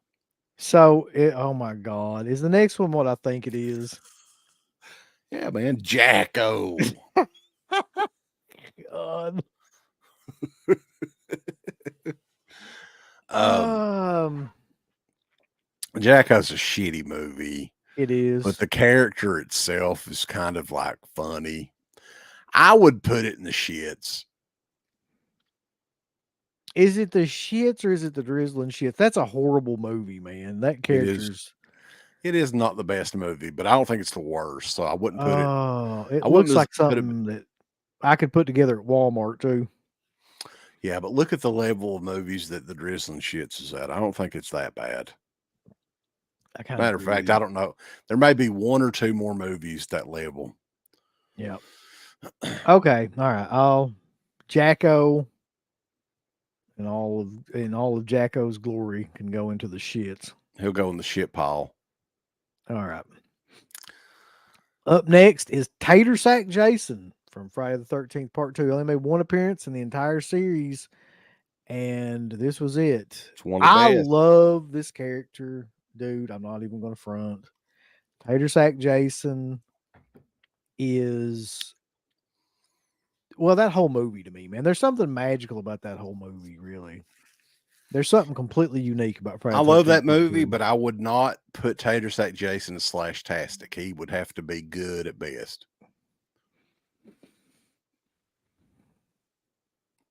So, oh my God, is the next one what I think it is? Yeah, man. Jacko. God. um, Um, Jacko's a shitty movie, it but is. the character itself is kind of like funny. I would put it in the shits. Is it the shits or is it the drizzling shits? That's a horrible movie, man. That It is. character's. It is not the best movie, but I don't think it's the worst. So I wouldn't put it. Oh, it I wouldn't looks like put it. something that I could put together at Walmart too. Yeah, but look at the level of movies that the Drizzling Shits is at. I don't think it's that bad. I kind of Matter of agree with fact, you. I don't know. There may be one or two more movies that level. Yeah. Okay. All right. I'll Jacko and all of Jacko's glory can go into the shits. He'll go in the shit pile. All right. Up next is Tater Sack Jason from Friday the 13th Part 2. Only made one appearance in the entire series, and this was it. It's one of the I best. love this character, dude. I'm not even going to front. Tater Sack Jason is well, that whole movie to me, man. There's something magical about that whole movie, really. There's something completely unique about Friday I the love 13th that Part movie, 2. but I would not put Tater Sack Jason as Slash-tastic. He would have to be good at best.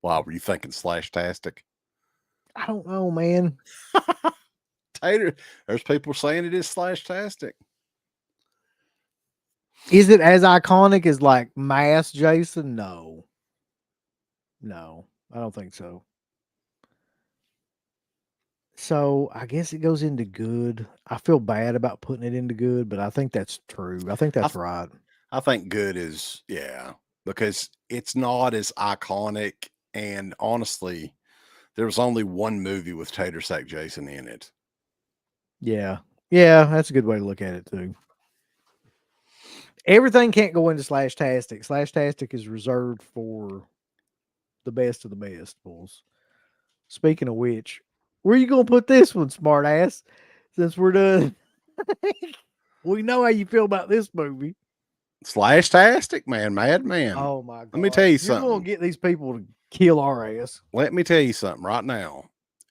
Wow, were you thinking Slash-tastic? I don't know, man. Tater, there's people saying it is Slash-tastic. Is it as iconic as like Mass Jason? No. No, I don't think so. So I guess it goes into good. I feel bad about putting it into good, but I think that's true. I think I, that's th- right. I think good is, yeah, because it's not as iconic. And honestly, there was only one movie with Tater Sack Jason in it. Yeah. Yeah, that's a good way to look at it too. Everything can't go into Slash-tastic. Slash-tastic is reserved for the best of the best, bulls. Speaking of which, where you gonna put this one, smart ass? Since we're done. We know how you feel about this movie. Slash-tastic, man, madman. Oh my Let me tell god. you You're gonna something. get these people to kill our ass. Let me tell you something right now.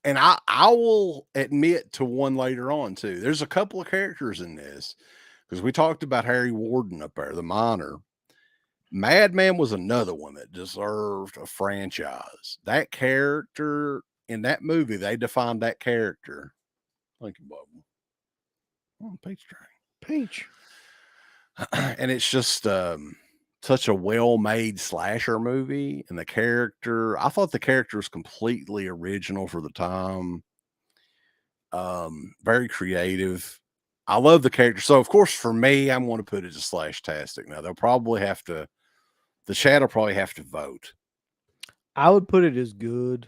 And I will admit to one later on too. There's a couple of characters in this because we talked about Harry Warden up there, the miner. Madman was another one that deserved a franchise. That character in that movie, they defined that character. Thank you, Bob. Oh, Peach Train. Peach. And it's just such a well-made slasher movie, and the character, I thought the character was completely original for the time. Very creative. I love the character. So of course, for me, I'm going to put it as Slash-tastic. Now they'll probably have to, the chat will probably have to vote. I would put it as good.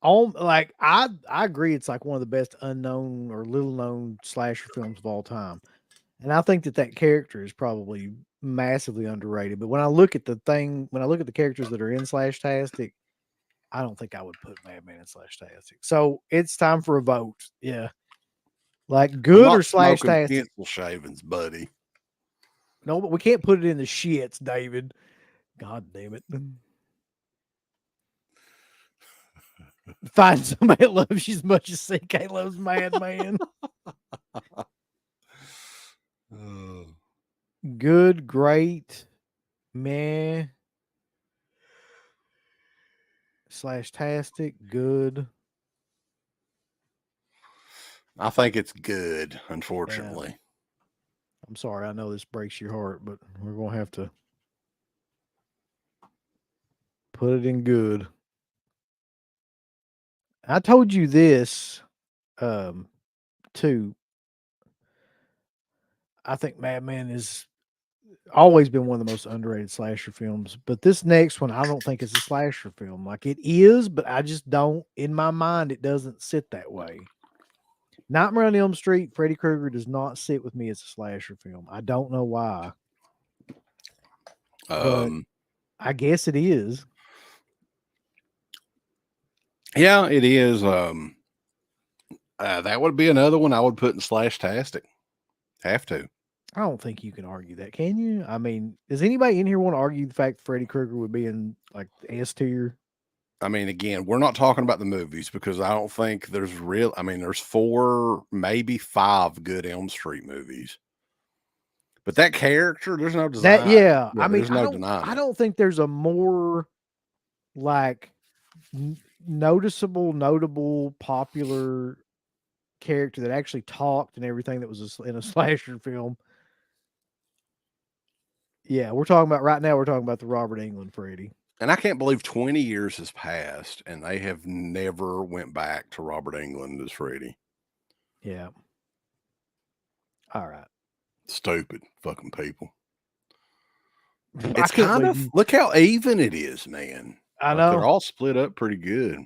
I agree it's like one of the best unknown or little known slasher films of all time. And I think that character is probably massively underrated. But when I look at the characters that are in Slash-tastic, I don't think I would put Madman in Slash-tastic. So it's time for a vote. Yeah. Like I'm good or not smoking Slash-tastic. pencil shavings, buddy. No, but we can't put it in the shits, David. God damn it. Find somebody that loves you as much as CK loves Madman. Good, great, meh, Slash-tastic, good. I think it's good, Yeah. unfortunately. I'm sorry. I know this breaks your heart, but we're going to have to put it in good. I told you this too. I think Madman has always been one of the most underrated slasher films, but this next one I don't think is a slasher film. Like it is, but I just don't in my mind it doesn't sit that way. Nightmare on Elm Street, Freddy Krueger does not sit with me as a slasher film. I don't know why, but I guess it is. Yeah, it is. That would be another one I would put in Slash-tastic. Have to. I don't think you can argue that, can you? I mean, does anybody in here want to argue the fact Freddy Krueger would be in like S tier? I mean, again, we're not talking about the movies because I don't think there's real. I mean, there's 4, maybe 5 good Elm Street movies. But that character, there's no design. Yeah, I mean, there's no denying I it. don't think there's a more like notable, popular character that actually talked and everything that was in a slasher film. Yeah, we're talking about right now. We're talking about the Robert Englund Freddy. And I can't believe 20 years has passed and they have never went back to Robert Englund as Freddy. Yeah. All right. Stupid fucking people. I It's can't kind believe of you- look how even it is, man. I Like, know. they're all split up pretty good.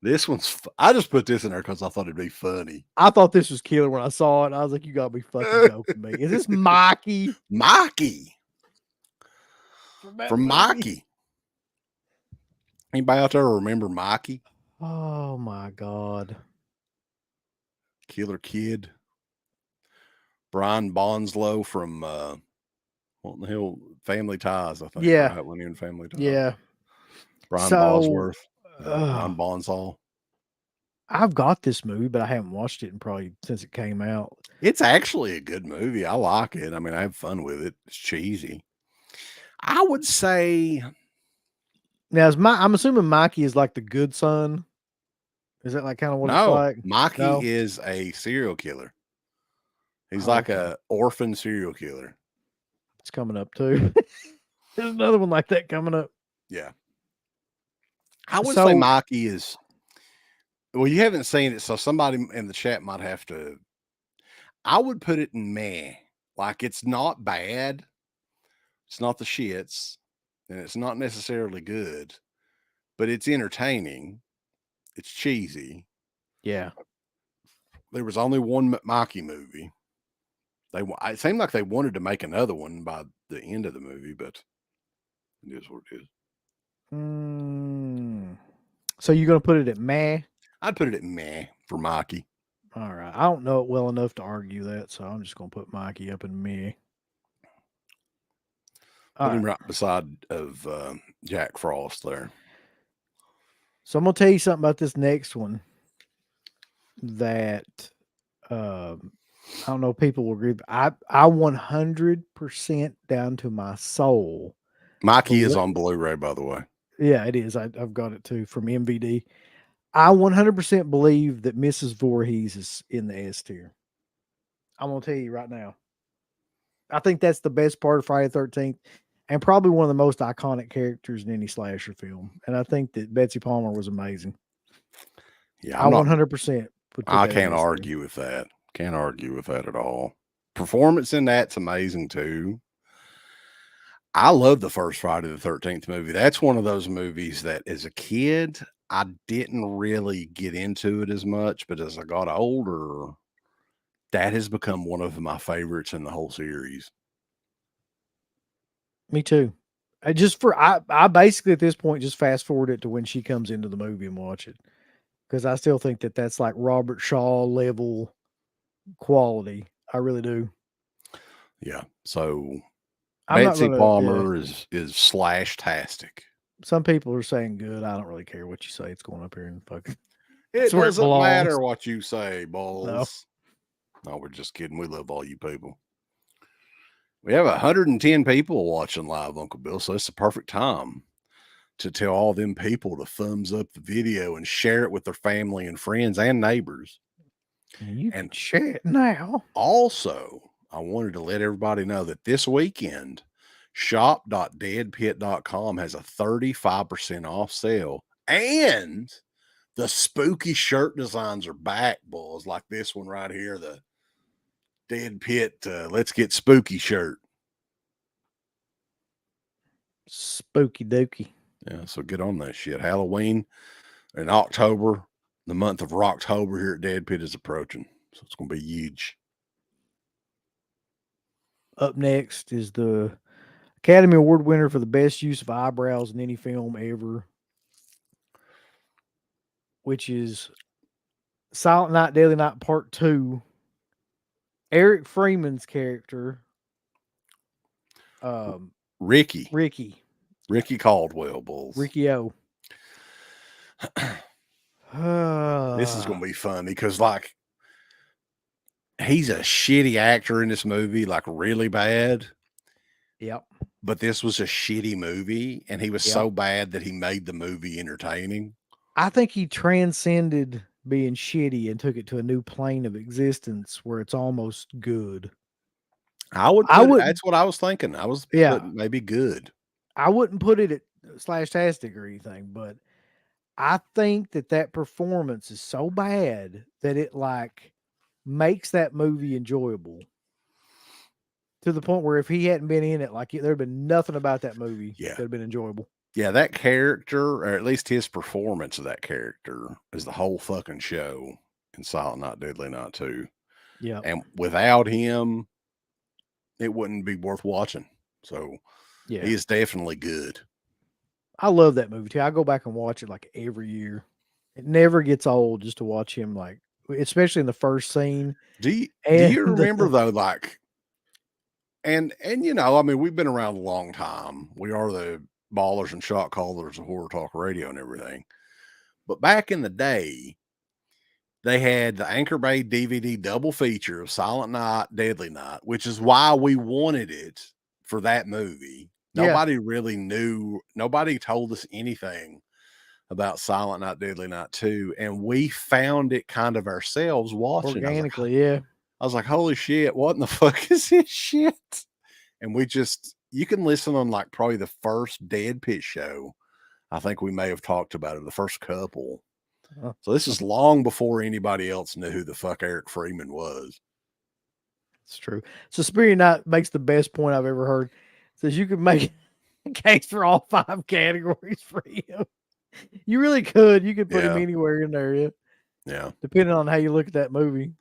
This one's. I just put this in there because I thought it'd be funny. I thought this was killer when I saw it. I was like, "You gotta be fucking joking me." Is this Mikey Mikey that from movie? Mikey. Anybody out there remember Mikey? Oh my god. Killer Kid. Brian Bonslow from what the hell? Family Ties, I think. Yeah. Right? When he in Family Ties. Yeah. Brian So, Bosworth. Brian Bonsall. I've got this movie, but I haven't watched it in probably since it came out. It's actually a good movie. I like it. I mean, I have fun with it. It's cheesy. I would say Now, I'm assuming Mikey is like the good son. Is that like kind of what it's no. like? Mikey No? is a serial killer. He's Oh, like okay. a orphan serial killer. It's coming up too. There's another one like that coming up. Yeah. I would So- say Mikey is. Well, you haven't seen it, so somebody in the chat might have to. I would put it in meh. Like, it's not bad. It's not the shits, and it's not necessarily good, but it's entertaining. It's cheesy. Yeah. There was only one Mikey movie. It seemed like they wanted to make another one by the end of the movie, but it is what it is. So you're gonna put it at meh? I'd put it at meh for Mikey. All right. I don't know it well enough to argue that, so I'm just gonna put Mikey up in meh. Put him right beside of Jack Frost there. So I'm gonna tell you something about this next one that I don't know if people will agree, but I 100% down to my soul. Mikey is on Blu-ray, by the way. Yeah, it is. I've got it too from MVD. I 100% believe that Mrs. Voorhees is in the S tier. I'm gonna tell you right now. I think that's the best part of Friday the 13th, and probably one of the most iconic characters in any slasher film. And I think that Betsy Palmer was amazing. Yeah, I 100%. I can't argue with that. Can't argue with that at all. Performance in that's amazing too. I love the first Friday the 13th movie. That's one of those movies that as a kid, I didn't really get into it as much, but as I got older, that has become one of my favorites in the whole series. Me too. I basically at this point just fast forward it to when she comes into the movie and watch it, because I still think that that's like Robert Shaw level quality. I really do. Yeah. So I'm not Betsy gonna- Palmer is Slash-tastic. Some people are saying good. I don't really care what you say. It's going up here and fucking. It That's where it doesn't belongs. matter what you say, balls. No, we're just kidding. We love all you people. We have 110 people watching live, Uncle Bill, so it's the perfect time to tell all them people to thumbs up the video and share it with their family and friends and neighbors. You can share it now. Also, I wanted to let everybody know that this weekend, shop.deadpit.com has a 35% off sale, and the spooky shirt designs are back, boys, like this one right here, the Dead Pit Let's Get Spooky shirt. Spooky dookie. Yeah, so get on that shit. Halloween in October, the month of Rocktober here at Dead Pit is approaching, so it's going to be huge. Up next is the Academy Award winner for the best use of eyebrows in any film ever, which is Silent Night, Deadly Night Part 2, Eric Freeman's character, um, Ricky Ricky, Caldwell Bulls. Ricky O. This is gonna be funny because like he's a shitty actor in this movie, like really bad. Yep. But this was a shitty movie, and he was Yep. so bad that he made the movie entertaining. I think he transcended being shitty and took it to a new plane of existence where it's almost good. I would I put wouldn't, that's what I was thinking. I was yeah, putting maybe good. I wouldn't put it at Slashtastic or anything, but I think that performance is so bad that it like makes that movie enjoyable to the point where if he hadn't been in it, like there'd been nothing about that movie Yeah. that'd been enjoyable. Yeah, that character, or at least his performance of that character, is the whole fucking show in Silent Night, Deadly Night 2. Yeah. And without him, it wouldn't be worth watching. So Yeah. he is definitely good. I love that movie too. I go back and watch it like every year. It never gets old just to watch him, like especially in the first scene. Do you And remember though, like, and you know, I mean, we've been around a long time. We are the ballers and shot callers of Horror Talk Radio and everything. But back in the day, they had the Anchor Bay DVD double feature of Silent Night, Deadly Night, which is why we wanted it for that movie. Yeah. Nobody really knew, nobody told us anything about Silent Night, Deadly Night 2. And we found it kind of ourselves watching. Organically, yeah. I was like, holy shit, what in the fuck is this shit? And we just, you can listen on like probably the first Dead Pit show. I think we may have talked about it, the first couple. So this is long before anybody else knew who the fuck Eric Freeman was. It's true. So Superior Night makes the best point I've ever heard. It says you could make a case for all 5 categories for him. You really could. You could put him anywhere in there, yeah. Yeah. Depending on how you look at that movie.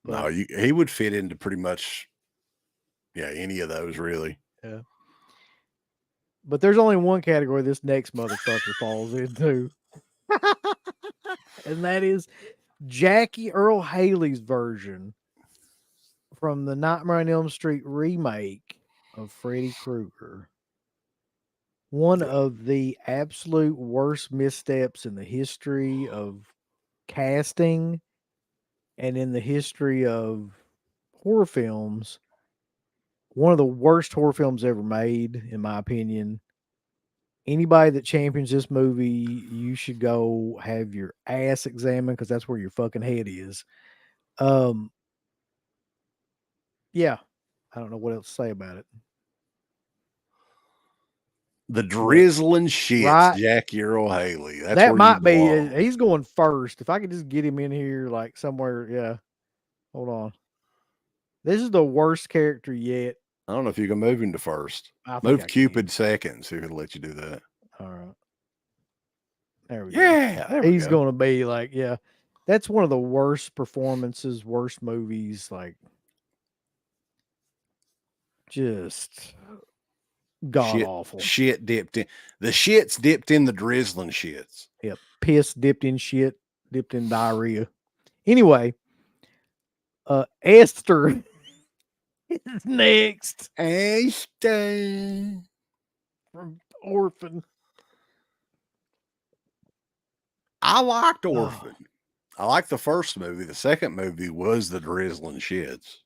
But, no, he would fit into pretty much, any of those really. Yeah. But there's only one category this next motherfucker falls into. And that is Jackie Earle Haley's version from the Nightmare on Elm Street remake of Freddy Krueger. One of the absolute worst missteps in the history of casting and in the history of horror films. One of the worst horror films ever made, in my opinion. Anybody that champions this movie, you should go have your ass examined because that's where your fucking head is. Yeah, I don't know what else to say about it. The drizzling shit, right? Jackie Earle Haley. That's that might be. He's going first. If I could just get him in here, like somewhere. Yeah. Hold on. This is the worst character yet. I don't know if you can move him to first. Move Cupid second. See if it'll let you do that. All right. There we go. Yeah. He's going to be like, yeah. That's one of the worst performances, worst movies. Like, just god awful. Shit dipped in. The shits dipped in the drizzling shits. Yep. Piss dipped in shit, dipped in diarrhea. Anyway, Esther is next. Esther from Orphan. I liked Orphan. I liked the first movie. The second movie was the drizzling shits.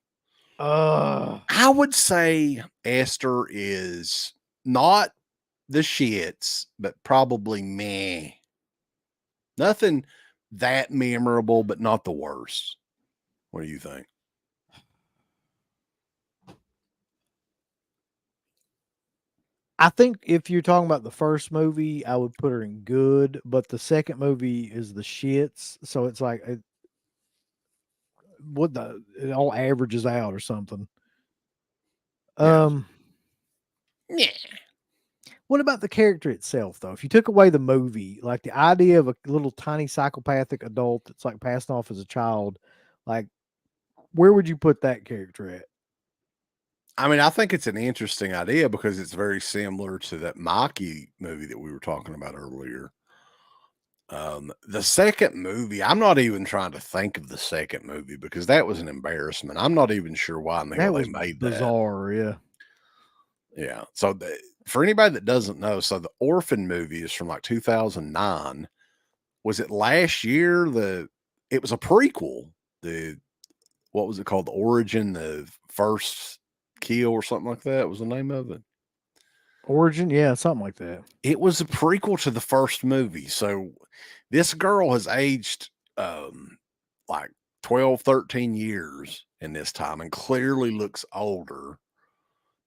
I would say Esther is not the shits, but probably meh. Nothing that memorable, but not the worst. What do you think? I think if you're talking about the first movie, I would put her in good, but the second movie is the shits. So it's like, it all averages out or something. Yeah. What about the character itself, though? If you took away the movie, like the idea of a little tiny psychopathic adult that's like passing off as a child, like where would you put that character at? I mean, I think it's an interesting idea because it's very similar to that Mikey movie that we were talking about earlier. The second movie, I'm not even trying to think of the second movie because that was an embarrassment. I'm not even sure why in the hell That they was made that. bizarre. Yeah. Yeah. So for anybody that doesn't know, so the Orphan movie is from like 2009. Was it last year? It was a prequel. The What was it called? The Origin, the First Kill, or something like that was the name of it. Origin. Yeah. Something like that. It was a prequel to the first movie. So this girl has aged like 12, 13 years in this time and clearly looks older,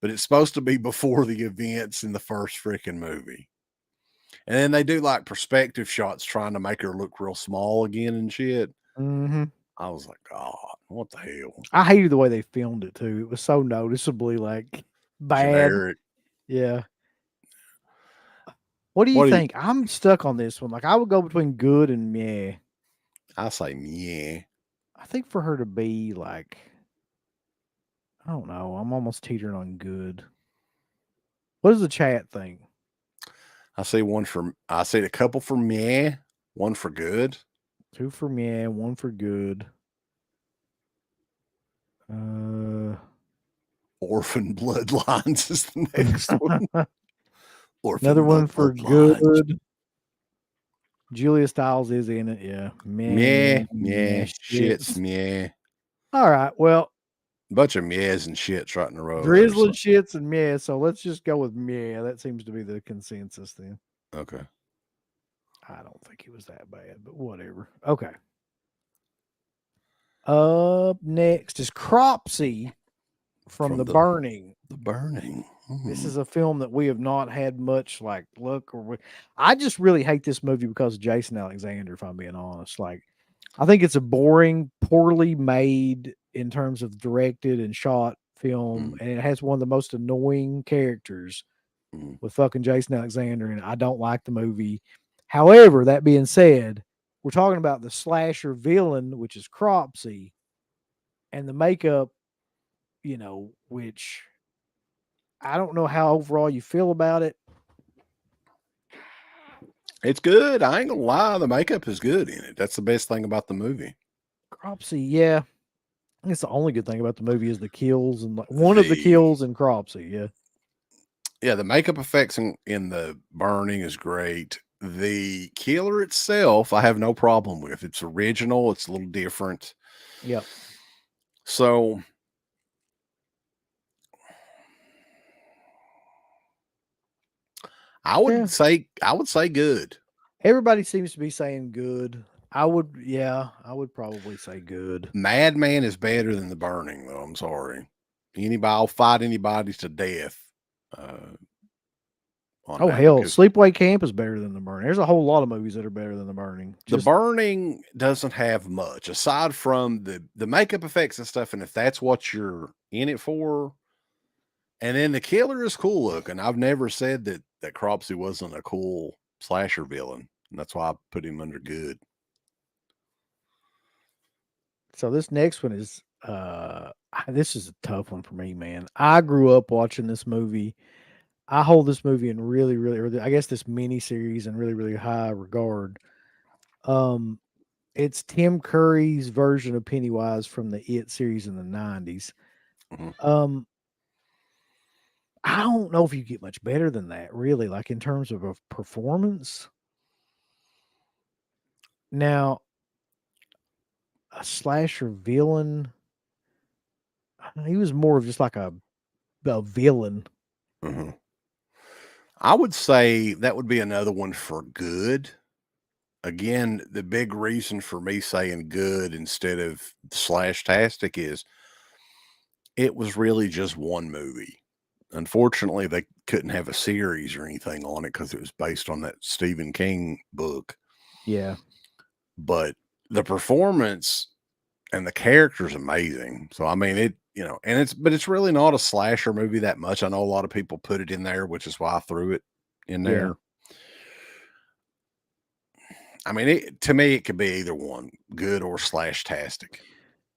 but it's supposed to be before the events in the first freaking movie. And then they do like perspective shots trying to make her look real small again and shit. Hmm. I was like, God, what the hell? I hated the way they filmed it too. It was so noticeably like bad. Generic. Yeah. What do you What do you think? I'm stuck on this one. Like I would go between good and meh. I say yeah. I think for her to be like, I don't know. I'm almost teetering on good. What does the chat think? I see a couple for meh, one for good. 2 for meh, 1 for good. Uh, Orphan Bloodlines is the next one. another Orphan one for Bloodlines. good. Julia Stiles is in it. Yeah. Meh, Meh, meh, meh, shits, shits. meh. All right. Well, Bunch of mehs and shits right in a row there. drizzling So, shits and meh. So let's just go with meh. That seems to be the consensus then. okay. I don't think it was that bad, but whatever. Okay. Up next is Cropsy from The Burning. The Burning. This is a film that we have not had much like luck I just really hate this movie because of Jason Alexander, if I'm being honest. Like, I think it's a boring, poorly made in terms of directed and shot film, and it has one of the most annoying characters with fucking Jason Alexander, and I don't like the movie. However, that being said, we're talking about the slasher villain, which is Cropsy, and the makeup, which I don't know how overall you feel about it. It's good. I ain't gonna lie. The makeup is good in it. That's the best thing about the movie. Cropsy, yeah. I guess the only good thing about the movie is the kills and one of the kills in Cropsy, yeah. Yeah, the makeup effects in The Burning is great. The killer itself, I have no problem with. It's original. It's a little different. Yep. So I would say good. Everybody seems to be saying good. I would probably say good. Madman is better than The Burning, though. I'm sorry. I'll fight anybody to death. Oh hell, Sleepaway Camp is better than The Burning. There's a whole lot of movies that are better than The Burning. The Burning doesn't have much aside from the makeup effects and stuff, and if that's what you're in it for. And then the killer is cool looking. I've never said that Cropsy wasn't a cool slasher villain, and that's why I put him under good. So this next one is this is a tough one for me, man. I grew up watching this movie. I hold this movie in really, really, or I guess this mini series in really, really high regard. It's Tim Curry's version of Pennywise from the It series in the 90s. I don't know if you get much better than that, really, like in terms of a performance. Now, a slasher villain, he was more of just like a villain. I would say that would be another one for good. Again, the big reason for me saying good instead of slash-tastic is it was really just one movie. Unfortunately, they couldn't have a series or anything on it because it was based on that Stephen King book. Yeah. But the performance and the character is amazing. So, I mean, but it's really not a slasher movie that much. I know a lot of people put it in there, which is why I threw it in there. Yeah. I mean, to me, it could be either one, good or slash-tastic.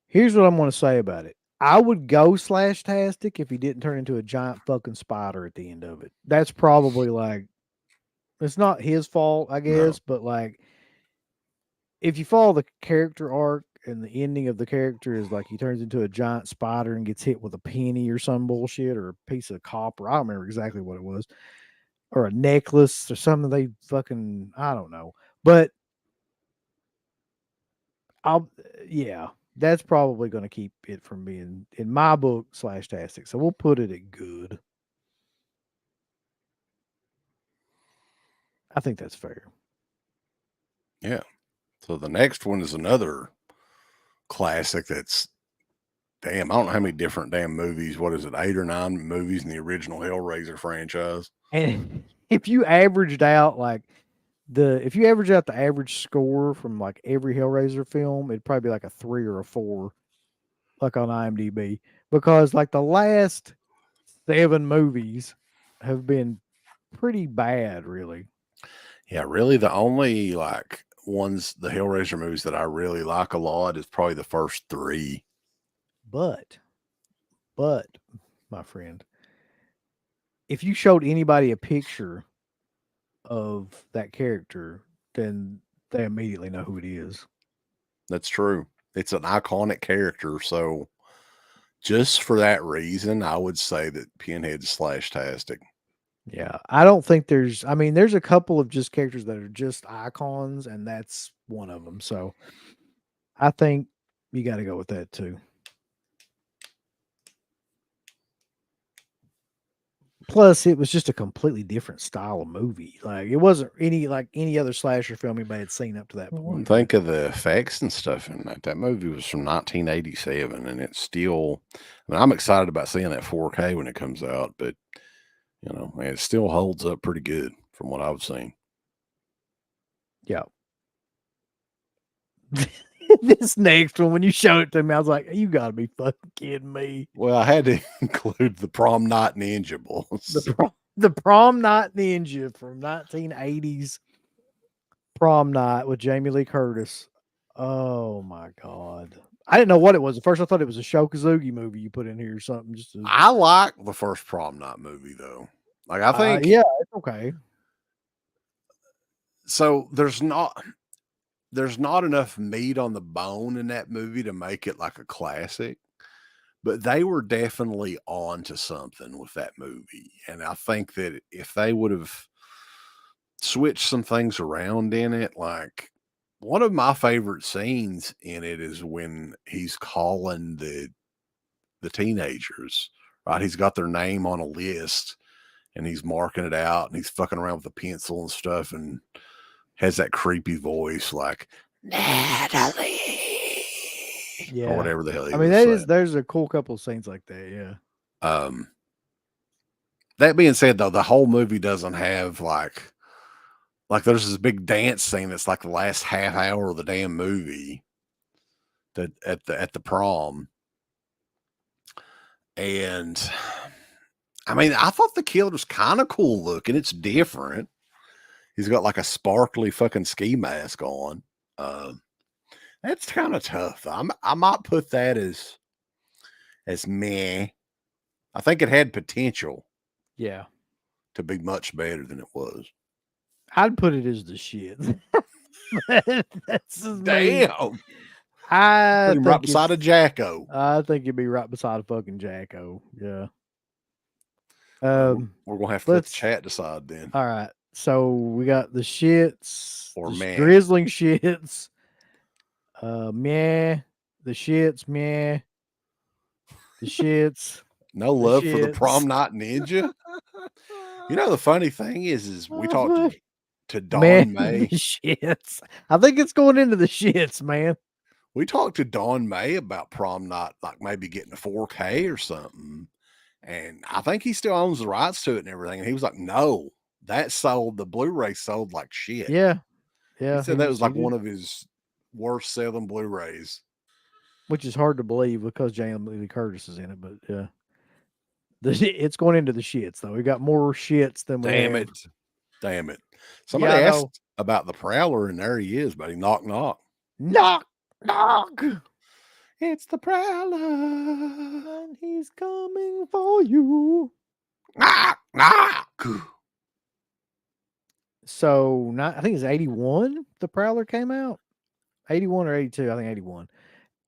Here's what I'm going to say about it. I would go slash-tastic if he didn't turn into a giant fucking spider at the end of it. That's probably like, it's not his fault, I guess, but like, if you follow the character arc and the ending of the character is like he turns into a giant spider and gets hit with a penny or some bullshit or a piece of copper. I don't remember exactly what it was, or a necklace or something. They fucking I don't know, but I'll yeah, that's probably going to keep it from being in my book slash tastic. So we'll put it at good. I think that's fair. Yeah. So the next one is another classic that's damn, I don't know how many different damn movies. What is it, 8 or 9 movies in the original Hellraiser franchise? And if you averaged out like if you average out the average score from like every Hellraiser film, it'd probably be like a 3 or a 4, like on IMDb, because like the last 7 movies have been pretty bad, really. Yeah, really the only like ones, the Hellraiser movies that I really like a lot is probably the first 3. But, but, my friend, if you showed anybody a picture of that character, then they immediately know who it is. That's true. It's an iconic character, so just for that reason, I would say that Pinhead's Slashtastic. Yeah, I don't think I mean, there's a couple of just characters that are just icons, and that's one of them. So I think you got to go with that too. Plus, it was just a completely different style of movie. Like it wasn't any other slasher film anybody had seen up to that point. Think of the effects and stuff in that. That movie was from 1987, and it's still. I mean, I'm excited about seeing that 4K when it comes out, but man, it still holds up pretty good from what I've seen. Yeah. This next one, when you showed it to me, I was like, "You got to be fucking kidding me!" Well, I had to include the Prom Night Ninja Bulls. The Prom Night Ninja from 1980s Prom Night with Jamie Lee Curtis. Oh my god! I didn't know what it was at first. I thought it was a Shokazugi movie you put in here or something. I like the first Prom Night movie though. Like I think, yeah, it's okay. so. There's not enough meat on the bone in that movie to make it like a classic, but they were definitely on to something with that movie. And I think that if they would have switched some things around in it, like one of my favorite scenes in it is when he's calling the teenagers, right? He's got their name on a list and he's marking it out and he's fucking around with a pencil and stuff and has that creepy voice like Natalie, Yeah, or whatever the hell he I mean, was saying. there's a cool couple of scenes like that. Yeah. That being said, though, the whole movie doesn't have like there's this big dance scene that's like the last half hour of the damn movie that at the prom, and I mean, I thought the kid was kind of cool looking. It's different. He's got like a sparkly fucking ski mask on. That's kind of tough. I might put that as meh. I think it had potential Yeah. to be much better than it was. I'd put it as the shit. That's just me. Damn. I Put him right think beside a Jacko. I think it'd be right beside a fucking Jacko. Yeah. We're gonna have to let the Let's chat decide then. all right. So we got the shits Or the meh. drizzling shits. Meh. The shits, meh. The shits. No love for the shits. Prom Night Ninja. You know the funny thing is we talked to Don Man, May. the shits. I think it's going into the shits, man. We talked to Don May about Prom Night, like maybe getting a 4K or something. And I think he still owns the rights to it and everything. And he was like, no, the Blu-ray sold like shit. Yeah. He Yeah. said that was like one of his worst selling Blu-rays. Which is hard to believe because Jamie Lee Curtis is in it, but yeah. It's going into the shits though. We got more shits than we Damn have. it. Damn it. Somebody Yeah, I know. asked about the Prowler, and there he is, buddy. Knock, knock. Knock, knock. It's the Prowler. And he's coming for you. Knock, knock. So, I think it's 81 the Prowler came out. 81 or 82, I think 81.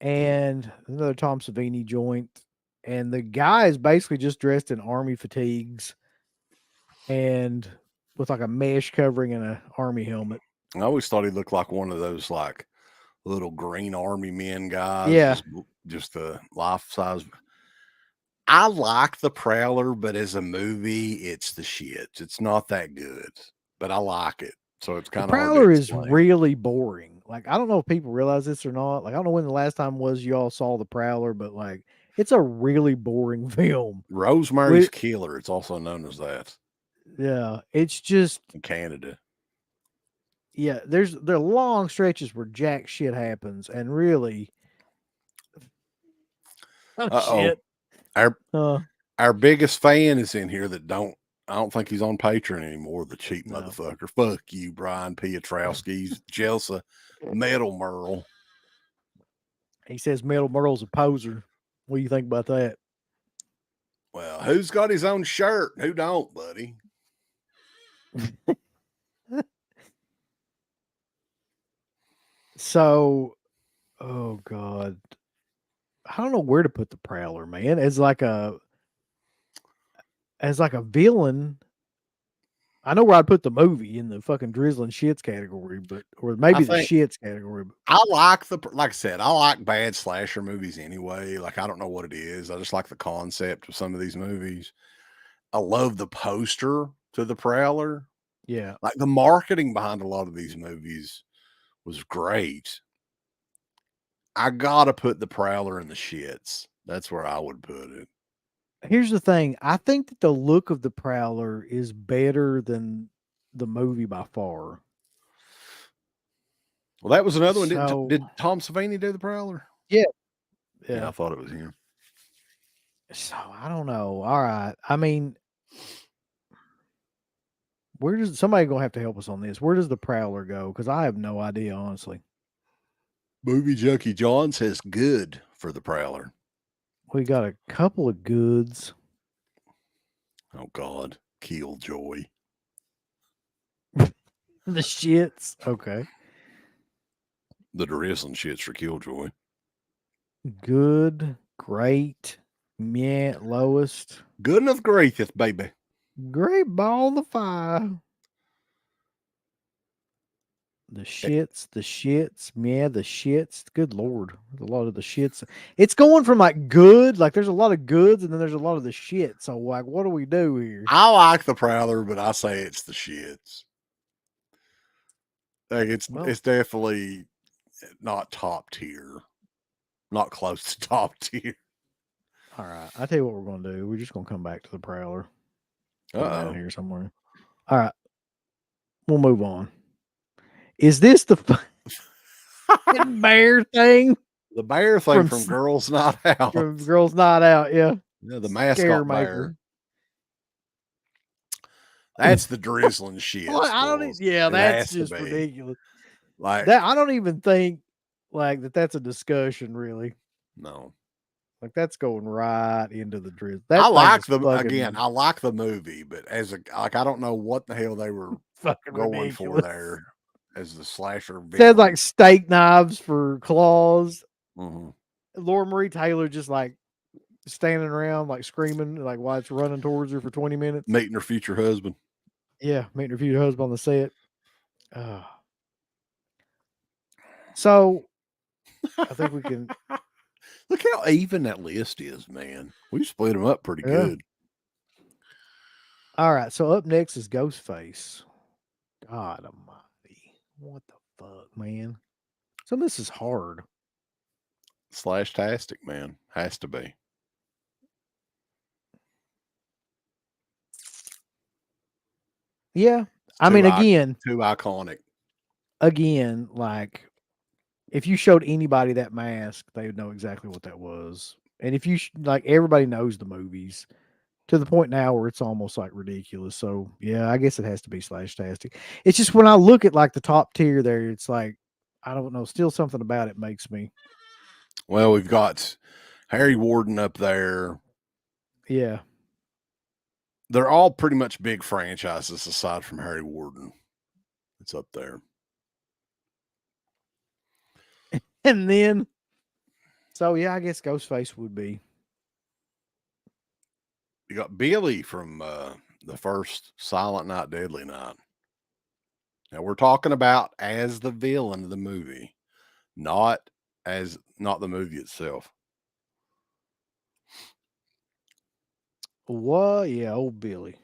And another Tom Savini joint. And the guy is basically just dressed in army fatigues and with like a mesh covering and an army helmet. I always thought he looked like one of those like little green army men guys, Yeah. just the life size. I like The Prowler, but as a movie, it's the shit. It's not that good, but I like it. So it's The kind of hard to Prowler is explain. really boring. Like, I don't know if people realize this or not. Like, I don't know when the last time was y'all saw The Prowler, but like, it's a really boring film. Rosemary's Killer, it's also known as that Yeah, it's just in Canada. yeah. There are long stretches where jack shit happens, and really, shit. Our biggest fan is in here that I don't think he's on Patreon anymore. The cheap No. motherfucker. Fuck you, Brian Piotrowski's Jelsa Metal Merle. He says Metal Merle's a poser. What do you think about that? Well, who's got his own shirt? Who don't, buddy? So, oh God. I don't know where to put the Prowler, man. As like a villain. I know where I'd put the movie in the fucking drizzling shits category, or maybe the shits category. I like like I said, I like bad slasher movies anyway. Like, I don't know what it is. I just like the concept of some of these movies. I love the poster to the Prowler. Yeah. Like, the marketing behind a lot of these movies was great. I gotta put the Prowler in the shits. That's where I would put it. Here's the thing. I think that the look of the Prowler is better than the movie by far. Well, that was another one. Did Tom Savini do the Prowler? Yeah. Yeah, I thought it was him. So I don't know. All right. I mean, where does somebody gonna have to help us on this? Where does the Prowler go? Because I have no idea, honestly. Movie Junkie John says good for the Prowler. We got a couple of goods. Oh God, Killjoy. The shits. Okay. The drizzling shits for Killjoy. Good, great, yeah, lowest. Good enough, greatest, baby. Great ball of fire. The shits, yeah, the shits. Good Lord. There's a lot of the shits. It's going from like good, like there's a lot of goods, and then there's a lot of the shit. So, like, what do we do here? I like the Prowler, but I say it's the shits. Like, it's definitely not top tier. Not close to top tier. All right. I tell you what we're gonna do. We're just gonna come back to the Prowler. Down here somewhere. All right. We'll move on. Is this the bear thing? The bear thing from Girls Not Out. From Girls Not Out, yeah. Yeah, the mascot bear. That's the drizzling shit. Well, that's just ridiculous. Like that, I don't even think like that's a discussion, really. No. Like, that's going right into the drizzle. I like I like the movie, but I don't know what the hell they were fucking going ridiculous. for there as the slasher. It had like steak knives for claws. Mm-hmm. Laura Marie Taylor just like standing around like screaming like while it's running towards her for 20 minutes. Meeting her future husband. Yeah, meeting her future husband on the set. So I think we can look how even that list is, man. We split them up pretty good. All right, so up next is Ghostface. God almighty. What the fuck, man? Some of this is hard. Slashtastic, man. Has to be. Yeah. I mean, again. Too iconic. Again, like, if you showed anybody that mask, they would know exactly what that was. And if you, like, everybody knows the movies to the point now where it's almost, like, ridiculous. So, yeah, I guess it has to be Slashtastic. It's just when I look at, like, the top tier there, it's like, I don't know, still something about it makes me. Well, we've got Harry Warden up there. Yeah. They're all pretty much big franchises aside from Harry Warden. It's up there. And then, so yeah, I guess Ghostface would be. You got Billy from the first Silent Night, Deadly Night. Now we're talking about as the villain of the movie, not the movie itself. What? Yeah, old Billy.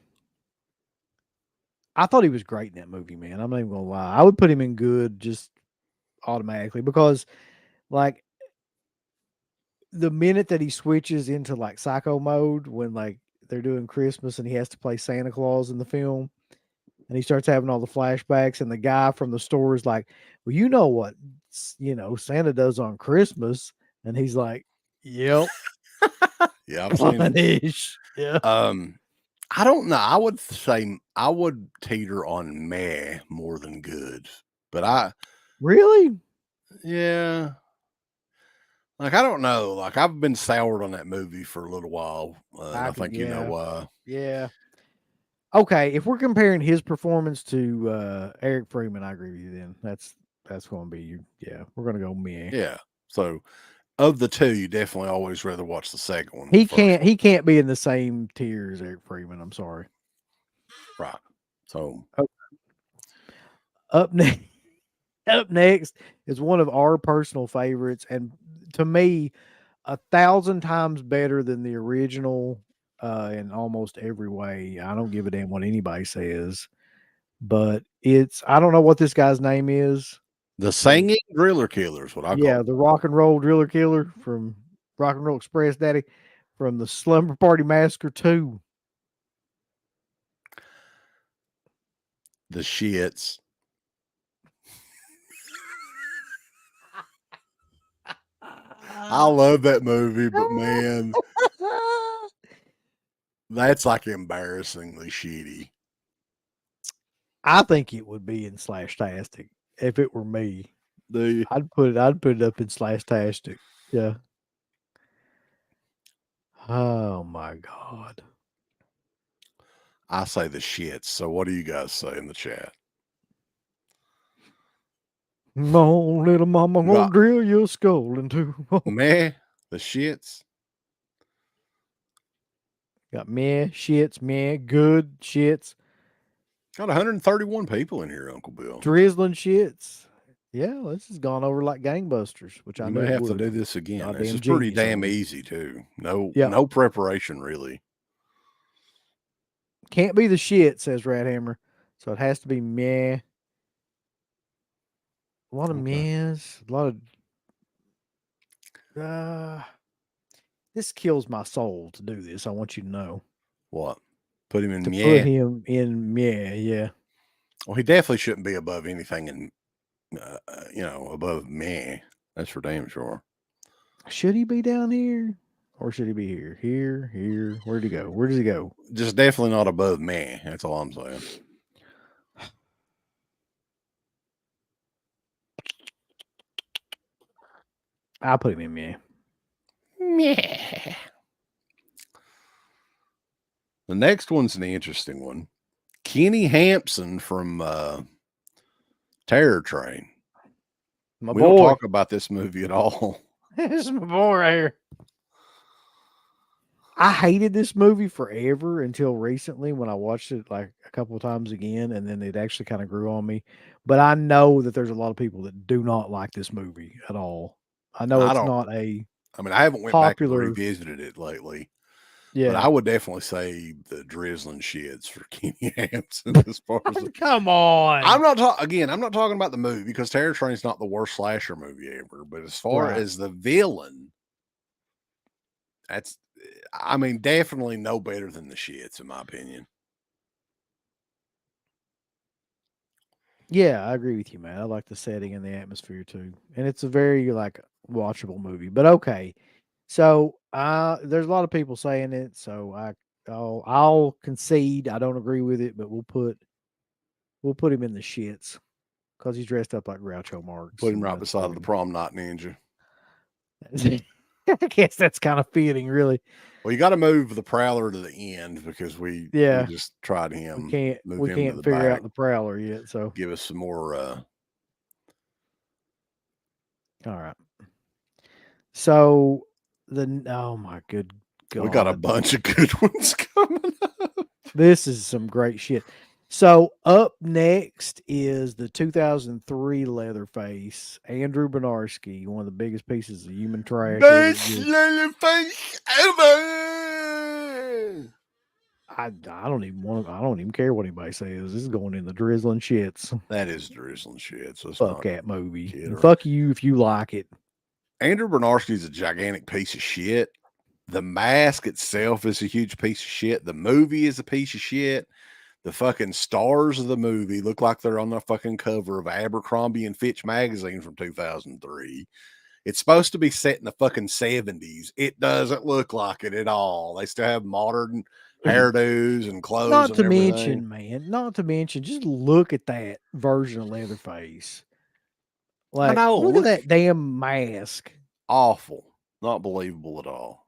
I thought he was great in that movie, man. I'm not even gonna lie. I would put him in good just automatically because, like, the minute that he switches into like psycho mode when like they're doing Christmas and he has to play Santa Claus in the film, and he starts having all the flashbacks, and the guy from the store is like, "Well, you know what, Santa does on Christmas," and he's like, "Yep, Yeah, I've seen it. punish." Yeah, I don't know. I would say I would teeter on meh more than good, but really? yeah, like I don't know. Like I've been soured on that movie for a little while, and I I could, think you know yeah, why. yeah. Okay, if we're comparing his performance to Eric Freeman, I agree with you. Then that's going to be you. Yeah, we're going to go me. Yeah. So of the two, you definitely always rather watch the second one than the He first can't one, he can't be in the same tier as Eric Freeman. I'm sorry. right? So Oh, up next, up next is one of our personal favorites, and to me, 1,000 times better than the original in almost every way. I don't give a damn what anybody says, but I don't know what this guy's name is. the The singing driller killer is what I call Yeah, it. the rock and roll driller killer from Rock and Roll Express Daddy from the Slumber Party Massacre 2. The shits. I love that movie, but man, that's like embarrassingly shitty. I think it would be in Slashtastic if it were me. The I'd put it up in Slashtastic. Yeah. Oh my god. I say the shits. So what do you guys say in the chat? Come on, little mama, We gonna got drill your skull into. meh, the shits. Got meh shits, meh good shits, Got 131 people in here, Uncle Bill. drizzling shits. Yeah, this has gone over like gangbusters, which I We knew may it have to would. do this again. This Goddamn is pretty genius damn on me. easy too. No, Yeah, no preparation really. can't be the shit, says Rathammer. So it has to be meh. A lot of Okay. mehs, a lot of this kills my soul to do this. I want you to know. What? Put him in To put meh. him in meh, yeah. Well, he definitely shouldn't be above anything in, above meh. That's for damn sure. Should he be down here? Or should he be here? Here, here. Where'd he go? Where does he go? Just definitely not above meh. That's all I'm saying. I'll put him in meh. Meh. The next one's an interesting one. Kenny Hampson from Terror Train. My We don't boy. talk about this movie at all. This is my boy right here. I hated this movie forever until recently when I watched it like a couple of times again, and then it actually kind of grew on me. But I know that there's a lot of people that do not like this movie at all. I know I it's don't. not a I mean, I haven't went back and popular. revisited it lately, but I Yeah. would definitely say the drizzling shits for Kenny Hampson as far as Come on. I'm not again. I'm not talking about the movie because Terror Train's not the worst slasher movie ever. But as far Right. as the villain, that's I mean definitely no better than the shits in my opinion. Yeah, I agree with you, man. I like the setting and the atmosphere too. And it's a very like watchable movie. But okay. So there's a lot of people saying it, so I'll concede I don't agree with it, but we'll put him in the shits because he's dressed up like Groucho Marx, Put him and right that's beside the pretty. prom night ninja. I guess that's kind of fitting, really. Well, you got to move the Prowler to the end because we Yeah, just tried we him. can't Move we him to can't the figure back. out the Prowler yet. So Give us some more. all right, So oh my good We got a God. bunch of good ones coming up. This is some great shit. So up next is the 2003 Leatherface, Andrew Bernarski, one of the biggest pieces of human trash ever Best existed. Leatherface ever. I don't even care what anybody says. This is going in the drizzling shits. That is drizzling shit. So it's Fuck not that movie. kid And around. fuck you if you like it. Andrew Bernarski is a gigantic piece of shit. The Mask itself is a huge piece of shit. The movie is a piece of shit. The fucking stars of the movie look like they're on the fucking cover of Abercrombie and Fitch magazine from 2003. It's supposed to be set in the fucking 70s. It doesn't look like it at all. They still have modern hairdos and clothes Not and to everything. mention, man, not to mention, just look at that version of Leatherface. Like, know, look at look- that damn mask. Awful. Not believable at all.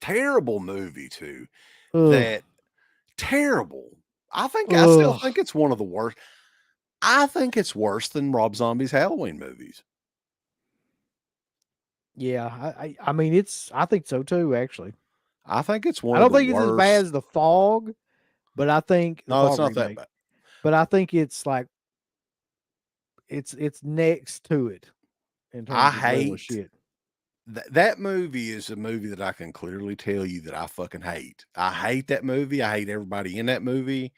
Terrible movie, too. Ugh. That terrible. I still Ugh. think it's one of the worst. I think it's worse than Rob Zombie's Halloween movies. Yeah, I mean, I think so too, actually. I think it's one I of don't the think it's as worst. bad as The Fog, but I think the No, it's Fog not that remake, bad. but I think it's like it's next to it in I terms of level hate of shit. that movie is a movie that I can clearly tell you that I fucking hate. I hate that movie. I hate everybody in that movie.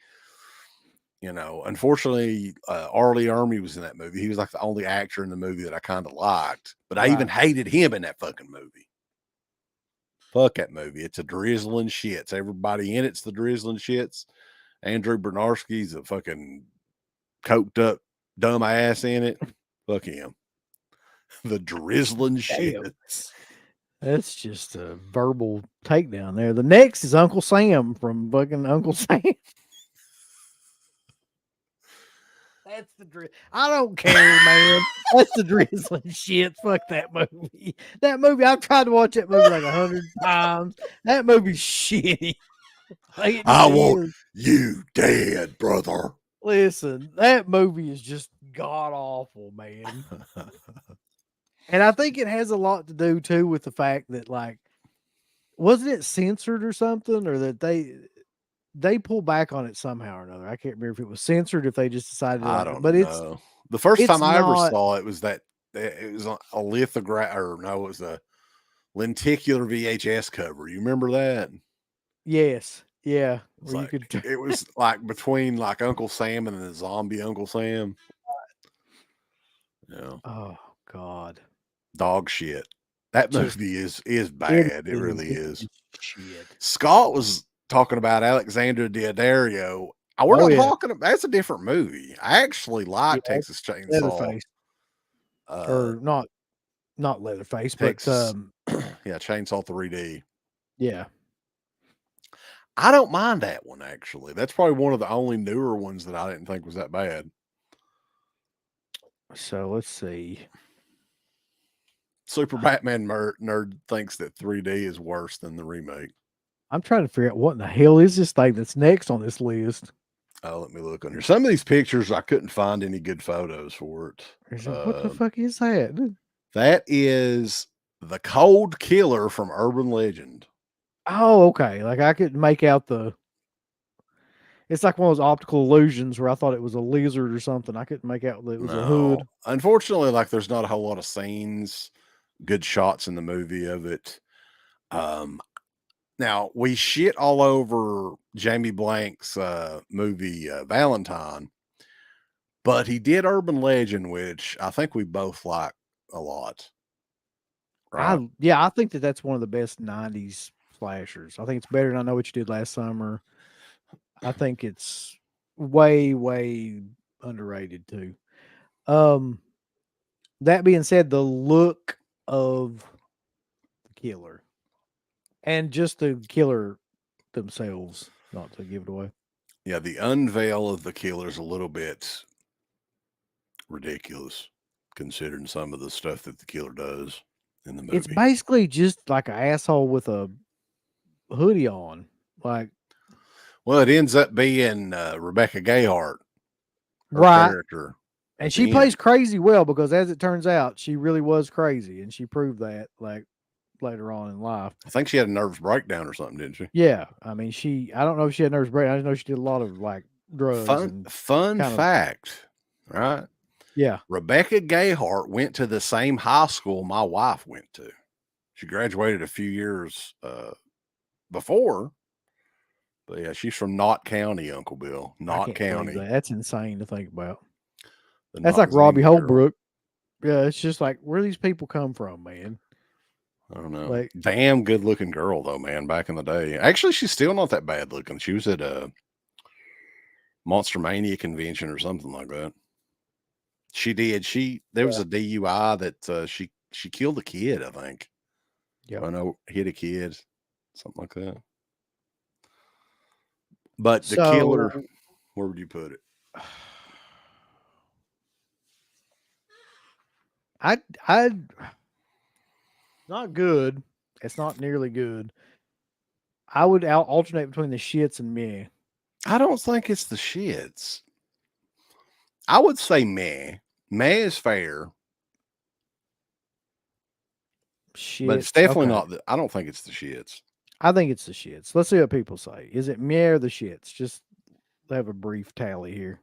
You know, unfortunately, Arlie Ermy was in that movie. He was like the only actor in the movie that I kind of liked, but I even hated him in that fucking movie. Fuck that movie. It's a drizzling shits. Everybody in it's the drizzling shits. Andrew Bernarski's a fucking coked up dumb ass in it. Fuck him. The drizzling shits. That's just a verbal takedown there. The next is Uncle Sam from fucking Uncle Sam. That's the I don't care, man. That's the drizzling shit. Fuck that movie. That movie, I've tried to watch that movie like 100 times. That movie's shitty. Like I want you dead, brother. Listen, that movie is just god awful, man. And I think it has a lot to do too with the fact that, like, wasn't it censored or something, or that they pull back on it somehow or another. I can't remember if it was censored, if they just decided to, I like, don't but know. The first time I ever not- saw it was that it was a lithograph, or no, it was a lenticular VHS cover. You remember that? Yes. Yeah. It was Where like, you could it was like between like Uncle Sam and the zombie Uncle Sam. Yeah. Oh God. Dog shit. That Just- movie is bad. It really it's is. shit. Scott was talking about Alexandra Daddario. We're not talking about, that's a different movie. I actually like Texas Chainsaw. Leatherface. Or not Leatherface, Texas, but yeah, Chainsaw 3D. yeah. I don't mind that one actually. That's probably one of the only newer ones that I didn't think was that bad. So let's see. Super Batman nerd thinks that 3D is worse than the remake. I'm trying to figure out what in the hell is this thing that's next on this list. Oh, let me look on here. Some of these pictures, I couldn't find any good photos for it. What the fuck is that? That is the Cold Killer from Urban Legend. Oh, okay. Like I could make out it's like one of those optical illusions where I thought it was a lizard or something. I couldn't make out that it was a hood. Unfortunately, like there's not a whole lot of scenes, good shots in the movie of it. Now we shit all over Jamie Blank's movie Valentine, but he did Urban Legend, which I think we both like a lot. Right? I think that's one of the best 90s slashers. I think it's better than I Know What You Did Last Summer. I think it's way, way underrated too. That being said, the look of the killer and just the killer themselves, not to give it away. Yeah, the unveil of the killer is a little bit ridiculous considering some of the stuff that the killer does in the movie. It's basically just like an asshole with a hoodie on. Like, well, it ends up being Rebecca Gayheart, her right. character. And she plays crazy well because, as it turns out, she really was crazy, and she proved that. Like, later on in life. I think she had a nervous breakdown or something, didn't she? Yeah, I mean, I don't know if she had nervous breakdown. I just know she did a lot of like drugs and Fun kind of fact, right? yeah. Rebecca Gayhart went to the same high school my wife went to. She graduated a few years before, but yeah, she's from Knott County, Uncle Bill. I Knott can't believe County. that. That's insane to think about. The That's like Knoxville Robbie girl. Holbrook. Yeah, it's just like where these people come from, man. I don't know. Like, Damn good looking girl though, man. Back in the day, actually, she's still not that bad looking. She was at a Monster Mania convention or something like that. She did. There was a DUI that she killed a kid. I think. yeah. I know, hit a kid, something like that. But the So, killer, where would you put it? I not good. It's not nearly good. I would alternate between the shits and me. I don't think it's the shits. I would say meh. Meh is fair, Shits. but it's definitely okay. not. I don't think it's the shits. I think it's the shits. Let's see what people say. Is it me or the shits? Just have a brief tally here.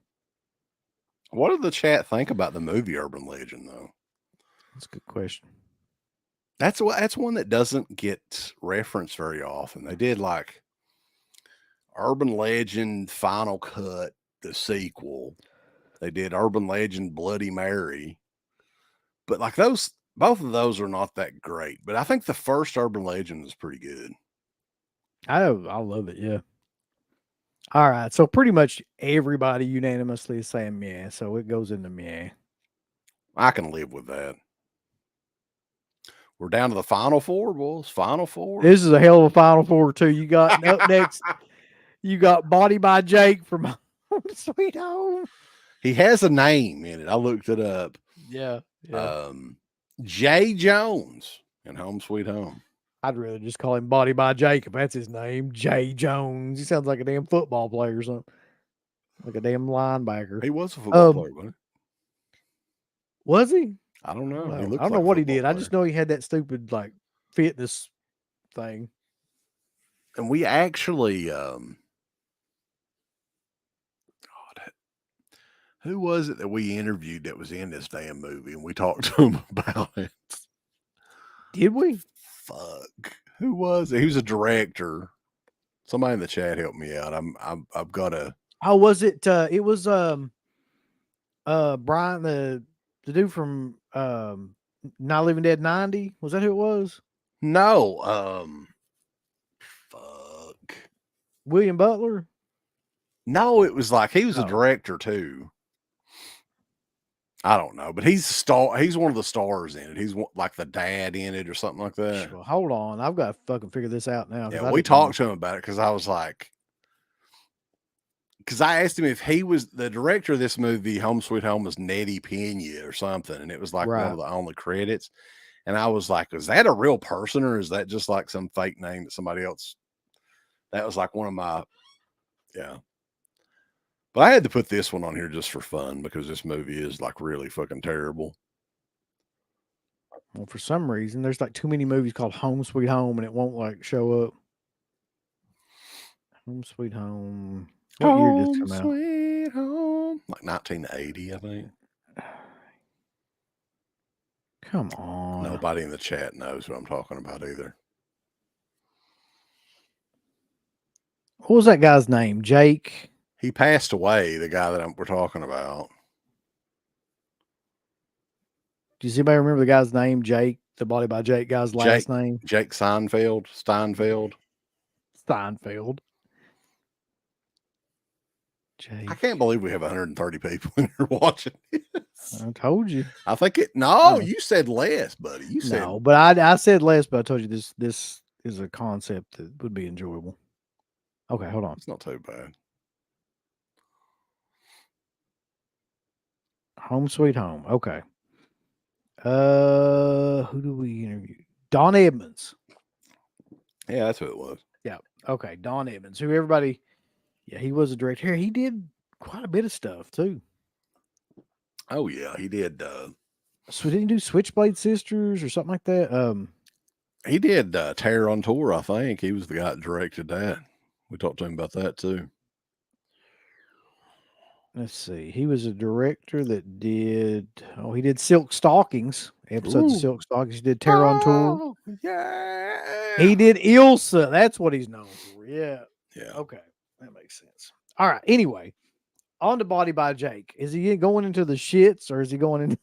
What did the chat think about the movie Urban Legend, though? That's a good question. That's one that doesn't get referenced very often. They did like Urban Legend Final Cut, the sequel. They did Urban Legend Bloody Mary. But like both of those are not that great. But I think the first Urban Legend was pretty good. I love it, yeah. All right. So pretty much everybody unanimously is saying meh. So it goes into meh. I can live with that. We're down to the final four, boys. Final four. This is a hell of a final four, too. You got up next, you got Body by Jake from Home Sweet Home. He has a name in it. I looked it up. Yeah. Jay Jones in Home Sweet Home. I'd rather just call him Body by Jake if that's his name. Jay Jones. He sounds like a damn football player or something. Like a damn linebacker. He was a football player, wasn't he? Was he? I don't know. Well, He I looked don't know like a what he football did. I player. just know he had that stupid like fitness thing. And we actually who was it that we interviewed that was in this damn movie and we talked to him about it? Did we? Fuck. Who was it? He was a director. Somebody in the chat help me out. I've got a Oh, was it it was Brian the dude from Not Living Dead 90? Was that who it was? no, fuck. William Butler? No, it was like he was a Oh. director too. I don't know, but he's a star. He's one of the stars in it. He's like the dad in it or something like that. Well, hold on. I've got to fucking figure this out now. Yeah, we talked to him about it because I was like, because I asked him if he was the director of this movie, Home Sweet Home, was Nettie Pena or something, and it was like one of the only credits. And I was like, is that a real person or is that just like some fake name that somebody else? That was like one of my, yeah. But I had to put this one on here just for fun because this movie is like really fucking terrible. Well, for some reason, there's like too many movies called Home Sweet Home and it won't like show up. Home Sweet Home. What year did this come out? Sweet Home. Like 1980, I think. Come on. Nobody in the chat knows what I'm talking about either. What was that guy's name? Jake? He passed away, the guy that we're talking about. Does anybody remember the guy's name? Jake, the Body by Jake guy's last name? Jake Steinfeld. Steinfeld. Jake. I can't believe we have 130 people in here watching this. I told you. I think it. No, you said less, buddy. You said no, but I said less, but I told you this is a concept that would be enjoyable. Okay, hold on. It's not too bad. Home Sweet Home. Okay. Who do we interview? Don Edmonds. Yeah, that's who it was. Yeah. Okay, Don Edmonds. Who everybody. Yeah, he was a director. He did quite a bit of stuff too. Oh yeah, he did. So didn't he do Switchblade Sisters or something like that? He did Terror on Tour, I think. He was the guy that directed that. We talked to him about that too. Let's see. He was a director that did. Oh, he did Silk Stockings. Episodes of Ooh. Silk Stockings. He did Terror on Tour. Oh, yeah. He did Ilsa. That's what he's known for. Yeah. Yeah. Okay, that makes sense. All right. Anyway, on to Body by Jake. Is he going into the shits or is he going into?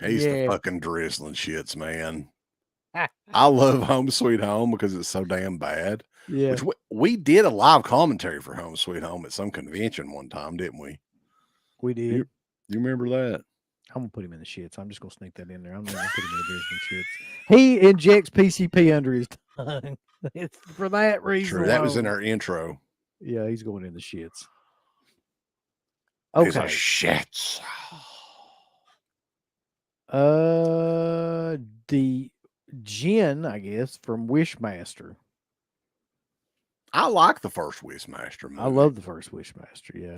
He's the fucking drizzling shits, man. I love Home Sweet Home because it's so damn bad. Yeah. Which we did a live commentary for Home Sweet Home at some convention one time, didn't we? We did. You remember that? I'm gonna put him in the shits. I'm just gonna sneak that in there. I'm not gonna put him in the drizzling shits. He injects PCP under his tongue. It's for that reason. True. That was in our intro. Yeah, he's going in the shits. These are Okay. shits. The Jin, I guess, from Wishmaster. I like the first Wishmaster movie. I love the first Wishmaster. Yeah,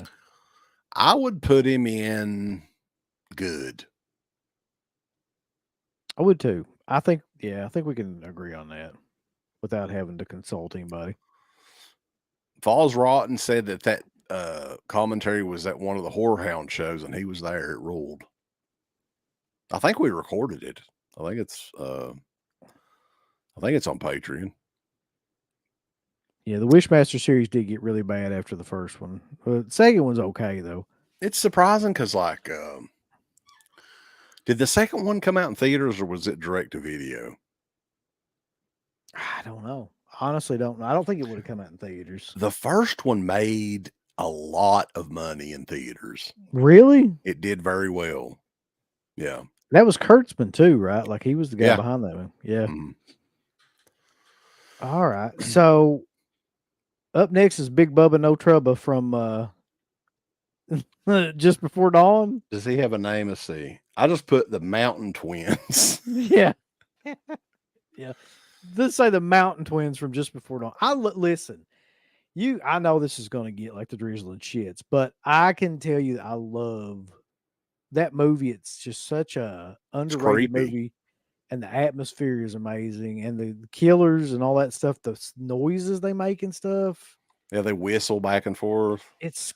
I would put him in good. I would too. I think we can agree on that without having to consult anybody. Falls Rotten said that commentary was at one of the Horror Hound shows, and he was there. It ruled. I think we recorded it. I think it's on Patreon. Yeah, the Wishmaster series did get really bad after the first one. The second one's okay though. It's surprising because, like, did the second one come out in theaters or was it direct to video? I don't know. Honestly, don't know. I don't think it would have come out in theaters. The first one made a lot of money in theaters. Really? It did very well. Yeah. That was Kurtzman too, right? Like he was the guy Yeah. behind that one. Yeah. Mm. All right. So up next is Big Bubba No Trouble from Just Before Dawn. Does he have a name? Let's see. I just put the Mountain Twins. Yeah. Yeah. Let's say the Mountain Twins from Just Before Dawn. Listen, I know this is going to get like the drizzling shits, but I can tell you that I love that movie. It's just such a underrated movie, and the atmosphere is amazing, and the killers and all that stuff, the noises they make and stuff. Yeah, they whistle back and forth. It's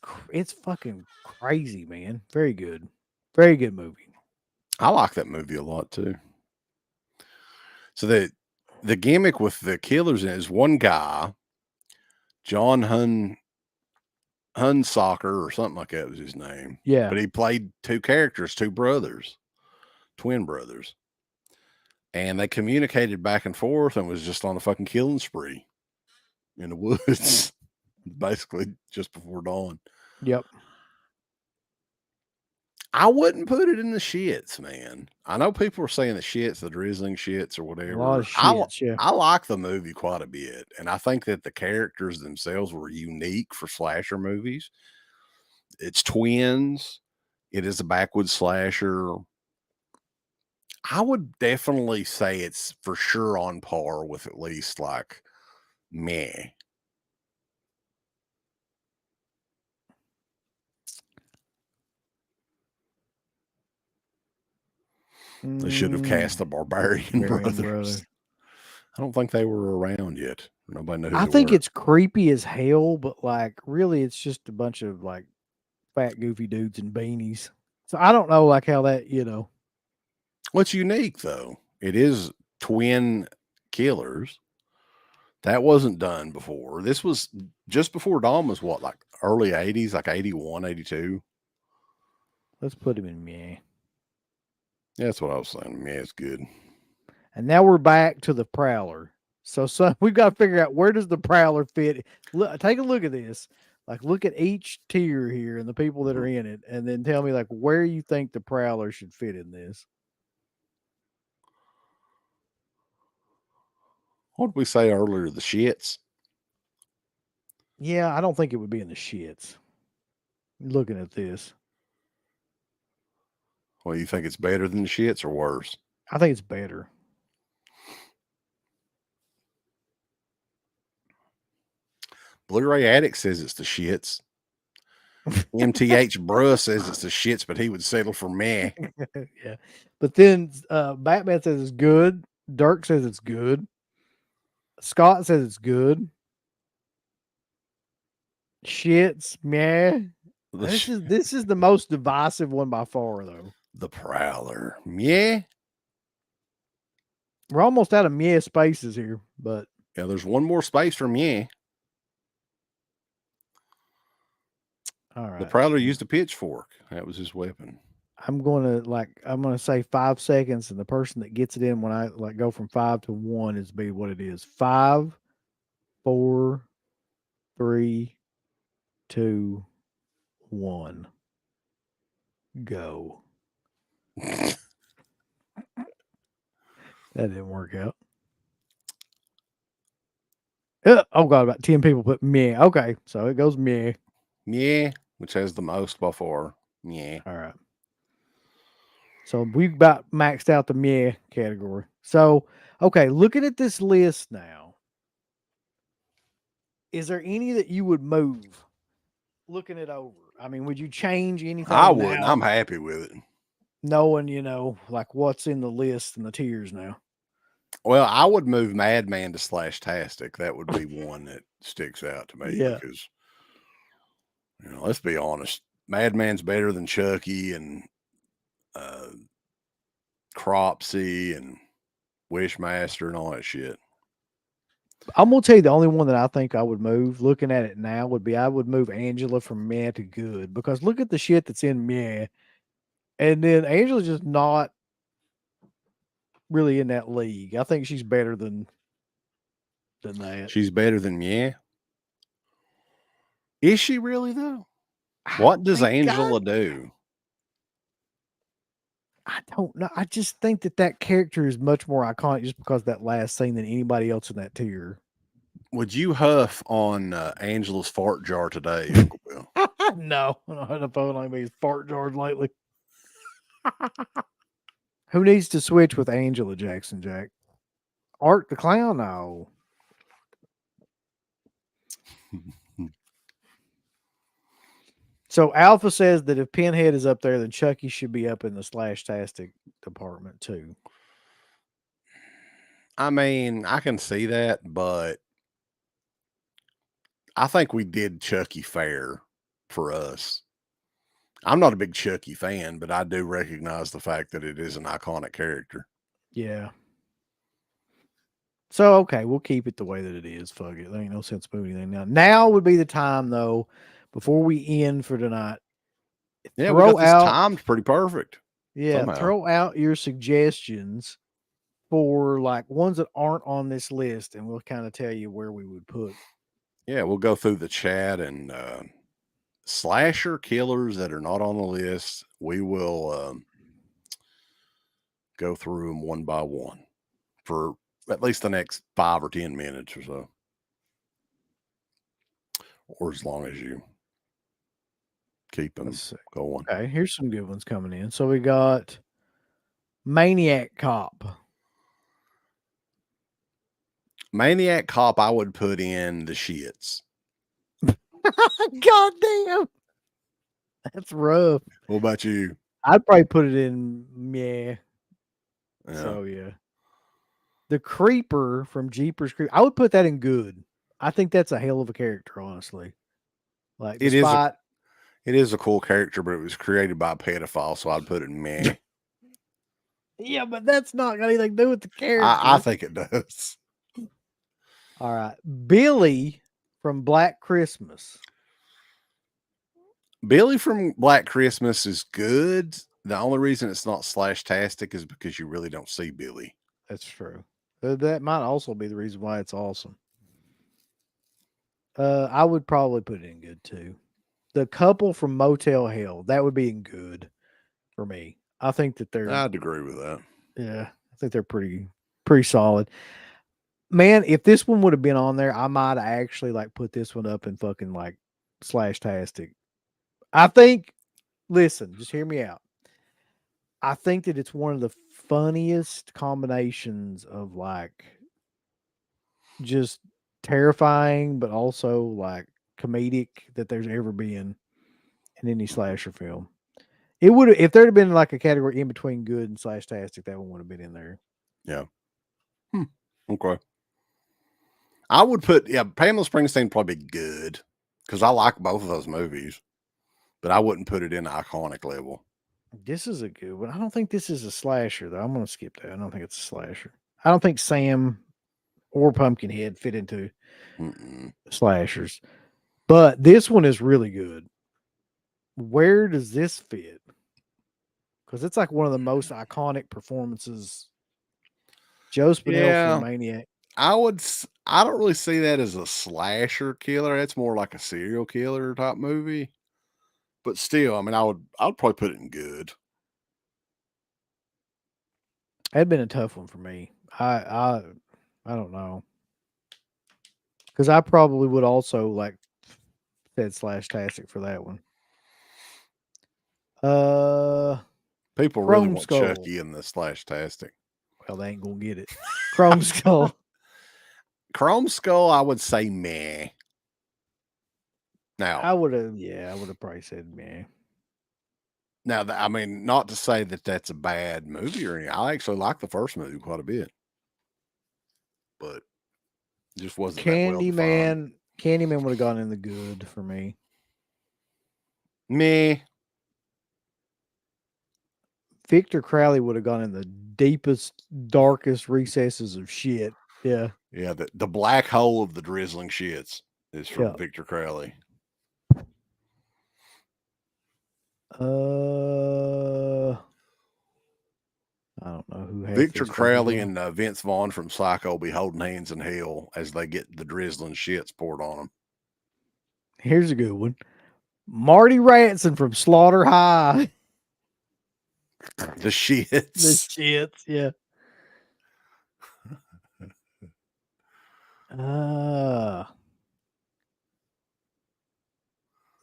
fucking crazy, man. Very good movie. I like that movie a lot too. So the gimmick with the killers is one guy, John Hunsaker or something like that was his name. Yeah, but he played two characters, two brothers, twin brothers, and they communicated back and forth and was just on a fucking killing spree in the woods, basically just before dawn. Yep. I wouldn't put it in the shits, man. I know people are saying the shits, the drizzling shits or whatever. A lot of shits, yeah. I like the movie quite a bit. And I think that the characters themselves were unique for slasher movies. It's twins. It is a backwoods slasher. I would definitely say it's for sure on par with at least like meh. They should have cast the Barbarian Brothers. I don't think they were around yet. Nobody knows. I think it's creepy as hell, but like really it's just a bunch of like fat goofy dudes in beanies. So I don't know like how that, What's unique though, it is twin killers. That wasn't done before. This was Just Before Dawn was what, like early 80s, like 81, 82. Let's put him in meh. Yeah, that's what I was saying. Yeah, it's good. And now we're back to the Prowler. So we've got to figure out where does the Prowler fit. Look, take a look at this. Like look at each tier here and the people that are in it, and then tell me like where you think the Prowler should fit in this. What did we say earlier? The shits? Yeah, I don't think it would be in the shits. Looking at this. Well, you think it's better than the shits or worse? I think it's better. Blu-ray Addict says it's the shits. MTH Bruh says it's the shits, but he would settle for meh. Yeah. But then Batman says it's good. Dirk says it's good. Scott says it's good. Shits, meh. This is the most divisive one by far, though. The Prowler. Yeah. We're almost out of meh spaces here, but Yeah, there's one more space from yeah. all right. The Prowler used a pitchfork. That was his weapon. I'm gonna say 5 seconds, and the person that gets it in when I like go from 5 to 1 is be what it is. 5, 4, 3, 2, 1. Go. That didn't work out. Oh god, about 10 people put meh. Okay, so it goes meh. Yeah, which has the most by far. Yeah. All right. So we've about maxed out the meh category. So, okay, looking at this list now, is there any that you would move? Looking it over, I mean, would you change anything? I wouldn't. now, I'm happy with it. knowing like what's in the list and the tiers now. Well, I would move Madman to Slashtastic. That would be one that sticks out to me Yeah. because, let's be honest. Madman's better than Chucky and Cropsy and Wishmaster and all that shit. I'm gonna tell you the only one that I think I would move. Looking at it now, would be I would move Angela from meh to good because look at the shit that's in meh, and then Angela's just not really in that league. I think she's better than that. She's better than yeah. Is she really though? What does Angela do? I don't know. I just think that character is much more iconic just because of that last scene than anybody else in that tier. Would you huff on Angela's fart jar today, Uncle Bill? No, I don't have a phone on anybody's fart jars lately. Who needs to switch with Angela Jackson, Jack? Art the Clown? No. So Alpha says that if Pinhead is up there, then Chucky should be up in the Slashtastic department too. I mean, I can see that, but I think we did Chucky fair for us. I'm not a big Chucky fan, but I do recognize the fact that it is an iconic character. Yeah. So okay, we'll keep it the way that it is. Fuck it. There ain't no sense moving anything now. Now would be the time though, before we end for tonight. Yeah, we got this timed pretty perfect. Yeah, somehow. Throw out your suggestions for like ones that aren't on this list, and we'll kind of tell you where we would put. Yeah, we'll go through the chat and slasher killers that are not on the list. We will go through them one by one for at least the next 5 or 10 minutes or so, or as long as you keep them going. Okay, here's some good ones coming in. So we got Maniac Cop. Maniac Cop, I would put in the shits. God damn. That's rough. What about you? I'd probably put it in meh. Yeah. So yeah. The Creeper from Jeepers Creepers. I would put that in good. I think that's a hell of a character, honestly. Like it is a cool character, but it was created by a pedophile, so I'd put it in meh. Yeah, but that's not got anything to do with the character. I think it does. All right. Billy from Black Christmas. Billy from Black Christmas is good. The only reason it's not Slashtastic is because you really don't see Billy. That's true. That might also be the reason why it's awesome. I would probably put it in good too. The couple from Motel Hell, that would be in good for me. I think that I'd agree with that. Yeah, I think they're pretty solid. Man, if this one would have been on there, I might have actually like put this one up in fucking like Slashtastic. I think, listen, just hear me out. I think that it's one of the funniest combinations of like just terrifying, but also like comedic that there's ever been in any slasher film. It would, if there'd have been like a category in between good and Slashtastic, that one would have been in there. Yeah. Okay. I would put Pamela Springsteen probably good because I like both of those movies, but I wouldn't put it in the iconic level. This is a good one. I don't think this is a slasher though. I'm gonna skip that. I don't think it's a slasher. I don't think Sam or Pumpkinhead fit into Mm-mm. slashers. But this one is really good. Where does this fit? Because it's like one of the most iconic performances. Joe Spinell from Yeah, Maniac. I don't really see that as a slasher killer. It's more like a serial killer type movie. But still, I mean, I would probably put it in good. That'd been a tough one for me. I don't know. Because I probably would also like said slash tastic for that one. People really Chrome want Skull. Chucky in the slash tastic. Well, they ain't gonna get it. Chrome Skull. Chrome Skull, I would say meh. I Now, would have, I would have probably said man. I mean, not to say that that's a bad movie or anything. I actually like the first movie quite a bit, but it just wasn't that well defined. Candyman would have gone in the good for me. Meh. Victor Crowley would have gone in the deepest, darkest recesses of shit. Yeah. Yeah, the black hole of the drizzling shits is from Yeah. Victor Crowley. I don't know who has Victor this Crowley fucking and Vince Vaughn from Psycho be holding hands in hell as they get the drizzling shits poured on them. Here's a good one. Marty Ranson from Slaughter High. The shits. The shits, yeah.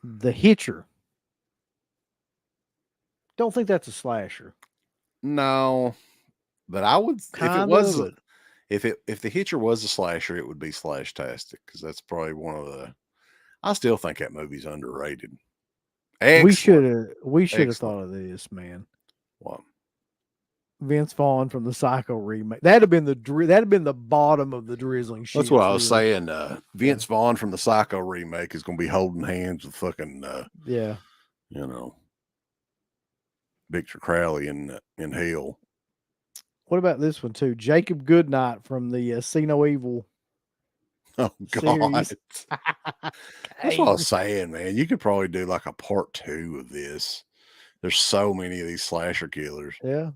The Hitcher. Don't think that's a slasher. No, but I would if the Hitcher was a slasher, it would be Slashtastic because that's probably one of the. I still think that movie's underrated. Excellent. We should have Excellent. thought of this, man. What? Vince Vaughn from the Psycho remake. That'd have been the bottom of the drizzling shit. That's what I was saying. Vince Vaughn from the Psycho remake is going to be holding hands with fucking Victor Crowley in hell. What about this one too? Jacob Goodnight from the See No Evil. Oh God, that's what I was saying, man. You could probably do like a part 2 of this. There's so many of these slasher killers. Yeah.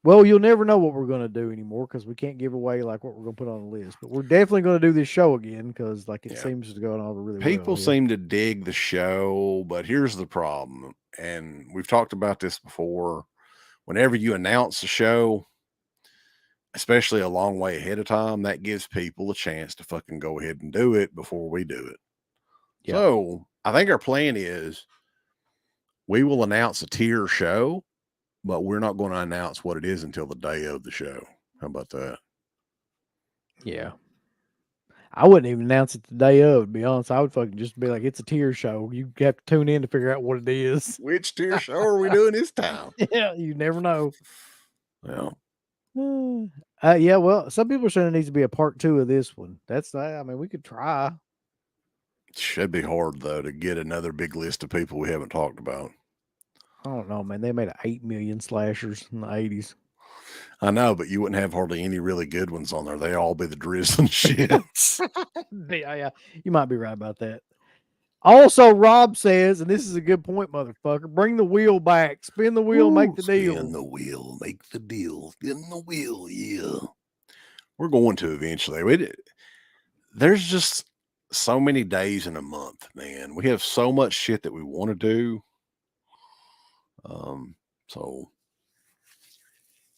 Well, you'll never know what we're going to do anymore because we can't give away like what we're going to put on the list. But we're definitely going to do this show again because like it seems to go on over really well. People seem to dig the show, but here's the problem, and we've talked about this before. Whenever you announce a show, especially a long way ahead of time, that gives people a chance to fucking go ahead and do it before we do it. Yeah. So I think our plan is we will announce a tier show, but we're not going to announce what it is until the day of the show. How about that? Yeah. I wouldn't even announce it the day of, to be honest. I would fucking just be like, it's a tier show. You have to tune in to figure out what it is. Which tier show are we doing this time? Yeah, you never know. Well. Yeah, well, some people are saying it needs to be a part 2 of this one. I mean, we could try. It should be hard, though, to get another big list of people we haven't talked about. I don't know, man. They made 8 million slashers in the 80s. I know, but you wouldn't have hardly any really good ones on there. They all be the drizzling shits. Yeah, you might be right about that. Also, Rob says, and this is a good point, motherfucker, bring the wheel back. Spin the wheel, make the deal. Spin the wheel, make the deal. Spin the wheel, yeah. We're going to eventually. There's just so many days in a month, man. We have so much shit that we want to do. So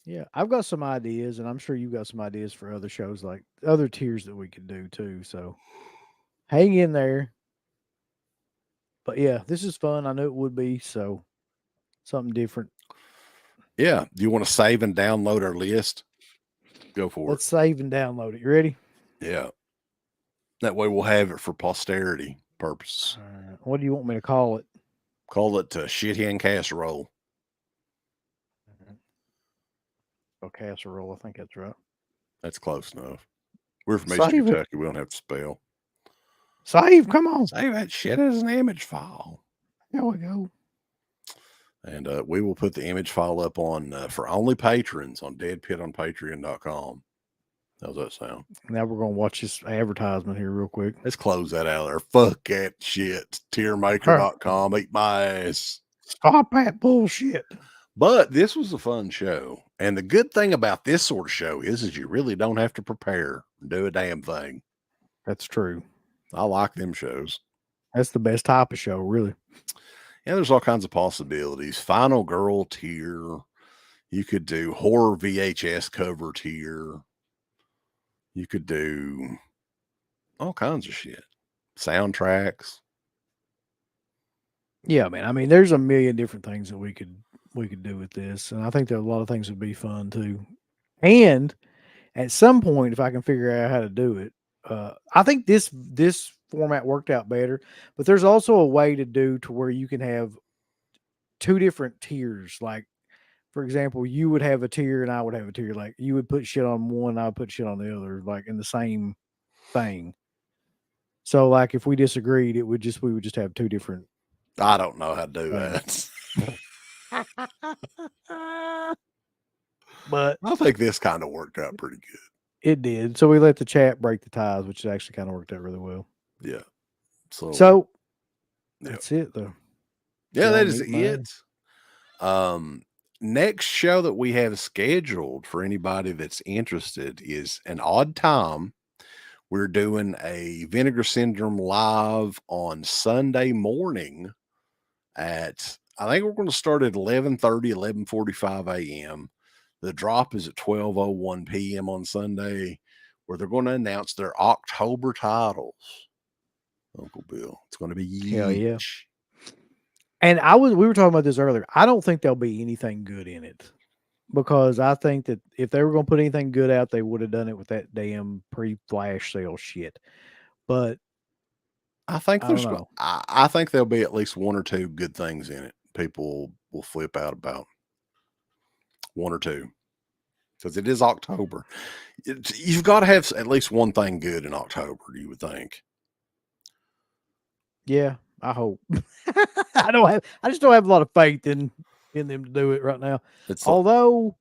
yeah, I've got some ideas, and I'm sure you've got some ideas for other shows, like other tiers that we could do too. So hang in there. But yeah, this is fun. I knew it would be, so something different. Yeah. Do you want to save and download our list? Go for it. Let's save and download it. You ready? Yeah. That way we'll have it for posterity purposes. What do you want me to call it? Call it Shit Hen Casserole. Oh, casserole. I think that's right. That's close enough. We're from East Save it. Kentucky. We don't have to spell. Save. Come on. Save that shit as an image file. There we go. And we will put the image file up on for only patrons on deadpitonpatreon.com. How's that sound? Now we're gonna watch this advertisement here real quick. Let's close that out of there. Fuck that shit. Tiermaker.com. Eat my ass. Stop that bullshit. But this was a fun show. And the good thing about this sort of show is you really don't have to prepare and do a damn thing. That's true. I like them shows. That's the best type of show, really. Yeah, there's all kinds of possibilities. Final Girl tier. You could do horror VHS cover tier. You could do all kinds of shit. Soundtracks. Yeah, man. I mean, there's a million different things that we could do with this, and I think that a lot of things would be fun too. And at some point, if I can figure out how to do it, I think this format worked out better. But there's also a way to do to where you can have two different tiers. Like, for example, you would have a tier and I would have a tier. Like, you would put shit on one, I would put shit on the other, like in the same thing. So, like, if we disagreed, we would just have two different. I don't know how to do that. But I think this kind of worked out pretty good. It did. So we let the chat break the ties, which actually kind of worked out really well. Yeah. So yeah. That's it, though. Yeah, that is it. Next show that we have scheduled for anybody that's interested is an odd time. We're doing a Vinegar Syndrome live on Sunday morning at, I think we're going to start at 11:30, 11:45 a.m. The drop is at 12:01 p.m. on Sunday, where they're going to announce their October titles. Uncle Bill, it's going to be huge. Hell yeah. And we were talking about this earlier. I don't think there'll be anything good in it, because I think that if they were going to put anything good out, they would have done it with that damn pre-flash sale shit. But I think I think there'll be at least one or two good things in it. People will flip out about one or two, because it is October. You've got to have at least one thing good in October, you would think. Yeah, I hope. I just don't have a lot of faith in them to do it right now. Although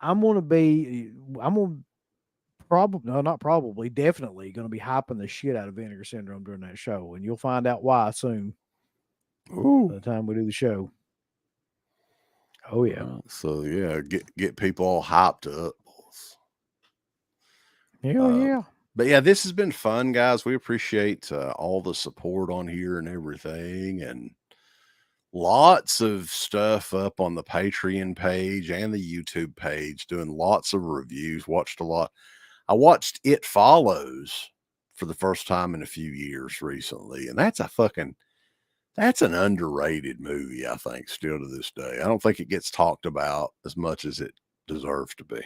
definitely going to be hyping the shit out of Vinegar Syndrome during that show, and you'll find out why soon. Ooh. By the time we do the show. Oh yeah. So yeah, get people all hyped up. Hell yeah. But yeah, this has been fun, guys. We appreciate all the support on here and everything, and lots of stuff up on the Patreon page and the YouTube page, doing lots of reviews. Watched a lot. I watched It Follows for the first time in a few years recently, and that's an underrated movie, I think, still to this day. I don't think it gets talked about as much as it deserves to be.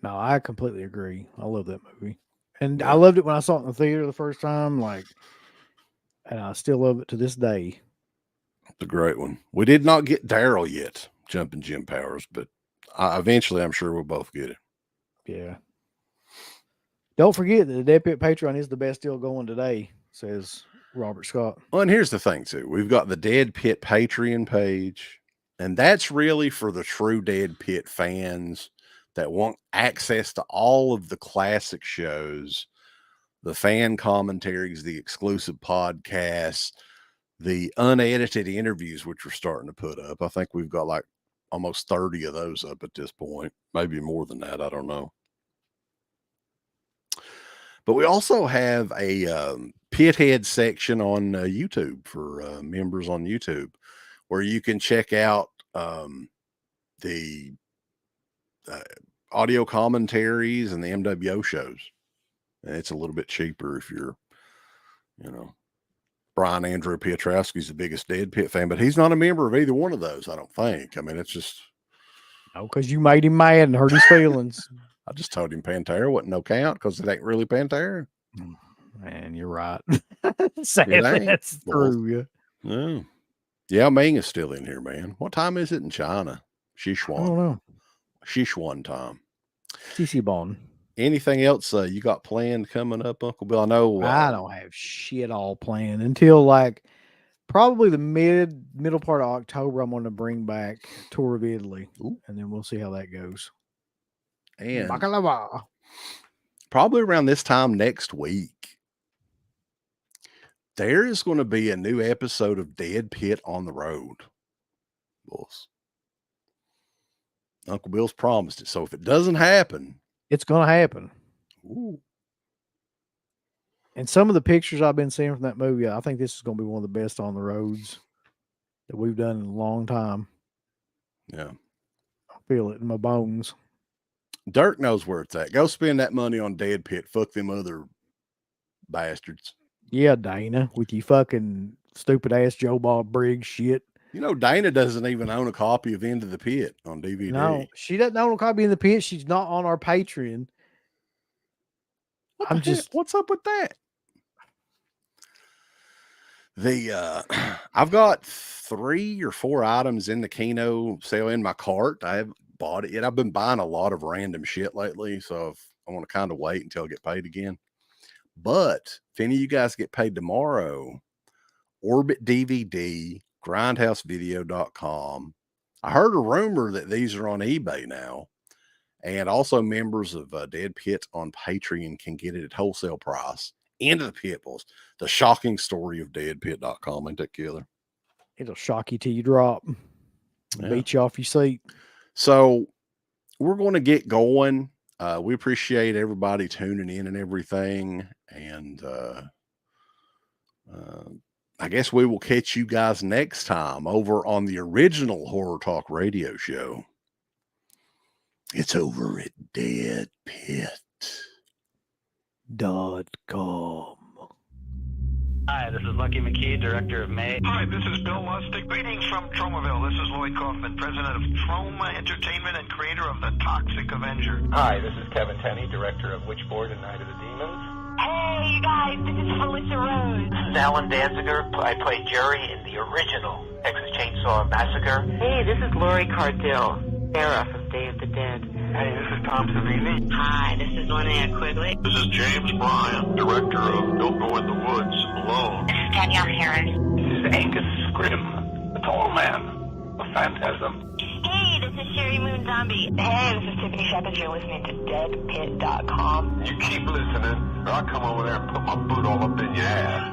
No, I completely agree. I love that movie. And I loved it when I saw it in the theater the first time, and I still love it to this day. It's a great one. We did not get Daryl yet, Jumping Jim Powers, but eventually I'm sure we'll both get it. Yeah. Don't forget that the Dead Pit Patreon is the best deal going today, says Robert Scott. Well, and here's the thing, too. We've got the Dead Pit Patreon page, and that's really for the true Dead Pit fans that want access to all of the classic shows, the fan commentaries, the exclusive podcasts, the unedited interviews, which we're starting to put up. I think we've got like almost 30 of those up at this point, maybe more than that. I don't know. But we also have a Pithead section on YouTube for members on YouTube, where you can check out the audio commentaries and the MWO shows. And it's a little bit cheaper if you're, Brian Andrew Piotrowski's the biggest Dead Pit fan, but he's not a member of either one of those, I don't think. I mean, it's just... No, because you made him mad and hurt his feelings. I just told him Pantera wasn't no count because it ain't really Pantera. Man, you're right. Sadly, that's true. Yeah. Yao Ming is still in here, man. What time is it in China? Sichuan. I don't know. Sichuan time. CC Bon. anything else you got planned coming up, Uncle Bill? I know I don't have shit all planned until like probably the middle part of October. I'm going to bring back Tour of Italy, Ooh. and then we'll see how that goes. And Baccalava. probably around this time next week, there is going to be a new episode of Dead Pit on the Road. Bulls. Uncle Bill's promised it. So if it doesn't happen, It's going to happen. ooh, And some of the pictures I've been seeing from that movie, I think this is going to be one of the best on the roads that we've done in a long time. yeah. I feel it in my bones. Dirk knows where it's at. Go spend that money on Dead Pit. Fuck them other bastards. Yeah, Dana, with you fucking stupid ass Joe Bob Briggs shit. You know, Dana doesn't even own a copy of Into the Pit on DVD. No, she doesn't own a copy in the pit. She's not on our Patreon. What's up with that? I've got 3 or 4 items in the Kino sale in my cart. I haven't bought it yet. I've been buying a lot of random shit lately, so I want to kind of wait until I get paid again. But if any of you guys get paid tomorrow, Orbit DVD, grindhousevideo.com. I heard a rumor that these are on eBay now. And also members of Dead Pit on Patreon can get it at wholesale price. Into the Pit, Bulls. The shocking story of deadpit.com. Ain't that killer? It'll shock you till you drop. Yeah. Beat you off your seat. So we're going to get going. We appreciate everybody tuning in and everything. And I guess we will catch you guys next time over on the original Horror Talk radio show. It's over at deadpit.com. Hi, this is Lucky McKee, Director of May. Hi, this is Bill Lustig. Greetings from Tromaville. This is Lloyd Kaufman, President of Troma Entertainment and creator of The Toxic Avenger. Hi, this is Kevin Tenney, Director of Witchboard and Night of the Demons. Hey, you guys, this is Felicia Rose. This is Alan Danziger. I played Jerry in the original Texas Chainsaw Massacre. Hey, this is Lori Cardell, Sarah from Day of the Dead. Hey, this is Tom Savini. Hi, this is Linnea Quigley. This is James Bryan, Director of Don't Go in the Woods Alone. This is Danielle Harris. This is Angus Scrim, the tall man, a phantasm. Hey, this is Sherry Moon Zombie. Hey, this is Tiffany Shepard. You're listening to deadpit.com. You keep listening, or I'll come over there and put my boot all up in your ass.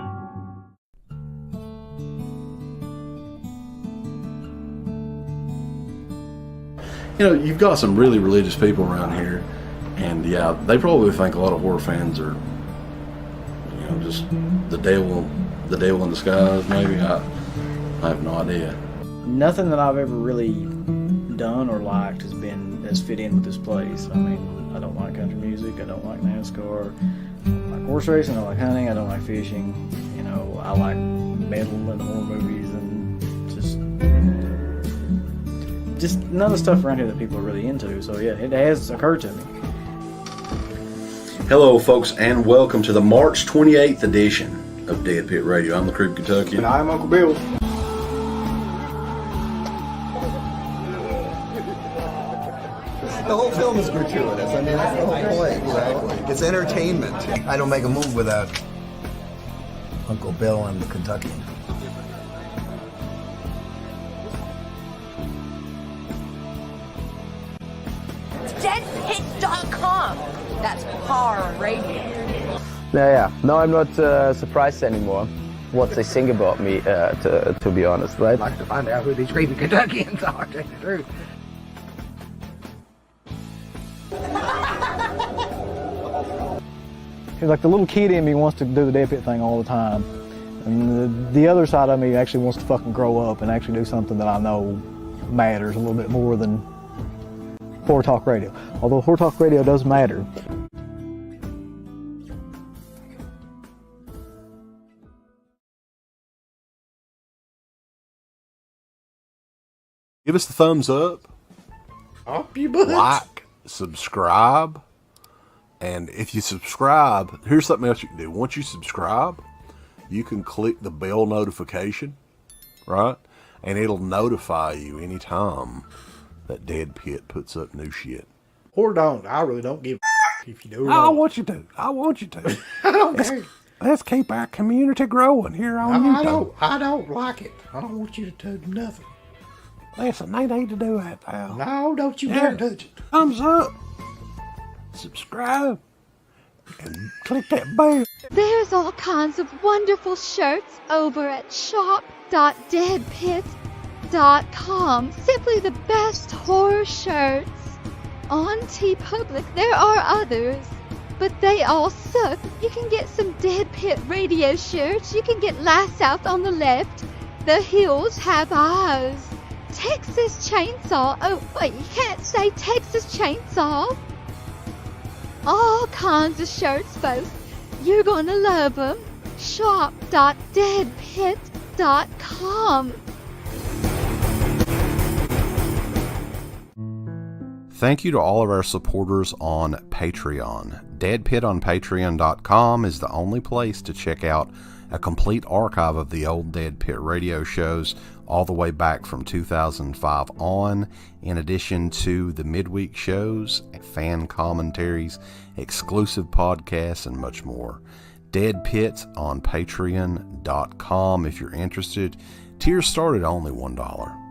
You know, you've got some really religious people around here, and yeah, they probably think a lot of horror fans are, you know, just the devil in disguise. Maybe I have no idea. Nothing that I've ever really done or liked has fit in with this place. I mean, I don't like country music. I don't like NASCAR. I don't like horse racing. I don't like hunting. I don't like fishing. You know, I like metal and horror movies and just none of the stuff around here that people are really into. So yeah, it has occurred to me. Hello, folks, and welcome to the March 28th edition of Dead Pit Radio. I'm the Creep Kentucky. And I'm Uncle Bill. The whole film is gratuitous. I mean, that's the whole point, you know. It's entertainment. I don't make a move without Uncle Bill and the Kentuckian. Deadpit.com. That's Horror Radio. Yeah. No, I'm not surprised anymore what they think about me, to be honest, right? I'd like to find out who these creepy Kentuckians are, to tell you the truth. He's like the little kid in me wants to do the Dead Pit thing all the time. And the other side of me actually wants to fucking grow up and actually do something that I know matters a little bit more than Horror Talk Radio. Although Horror Talk Radio does matter. Give us the thumbs up. Up your butt. Like, subscribe. And if you subscribe, here's something else you can do. Once you subscribe, you can click the bell notification, right? And it'll notify you anytime that Dead Pit puts up new shit. Or don't. I really don't give a If you do it I all. want you to. I want you to. I don't care. Let's keep our community growing here on YouTube. I don't like it. I don't want you to touch nothing. Listen, they need to do that now. No, don't you Yeah. dare touch it. Thumbs up. Subscribe. And click that bell. There's all kinds of wonderful shirts over at shop.deadpit.com. Simply the best horror shirts. On TeePublic, there are others, but they all suck. You can get some Dead Pit Radio shirts. You can get Last Out on the Left. The Hills Have Eyes. Texas Chainsaw. Oh, wait, you can't say Texas Chainsaw. All kinds of shirts, folks. You're gonna love them. Shop.deadpit.com. Thank you to all of our supporters on Patreon. Dead Pit on Patreon.com is the only place to check out a complete archive of the old Dead Pit radio shows all the way back from 2005 on, in addition to the midweek shows, fan commentaries, exclusive podcasts, and much more. Dead Pit on Patreon.com if you're interested. Tiers start at only $1.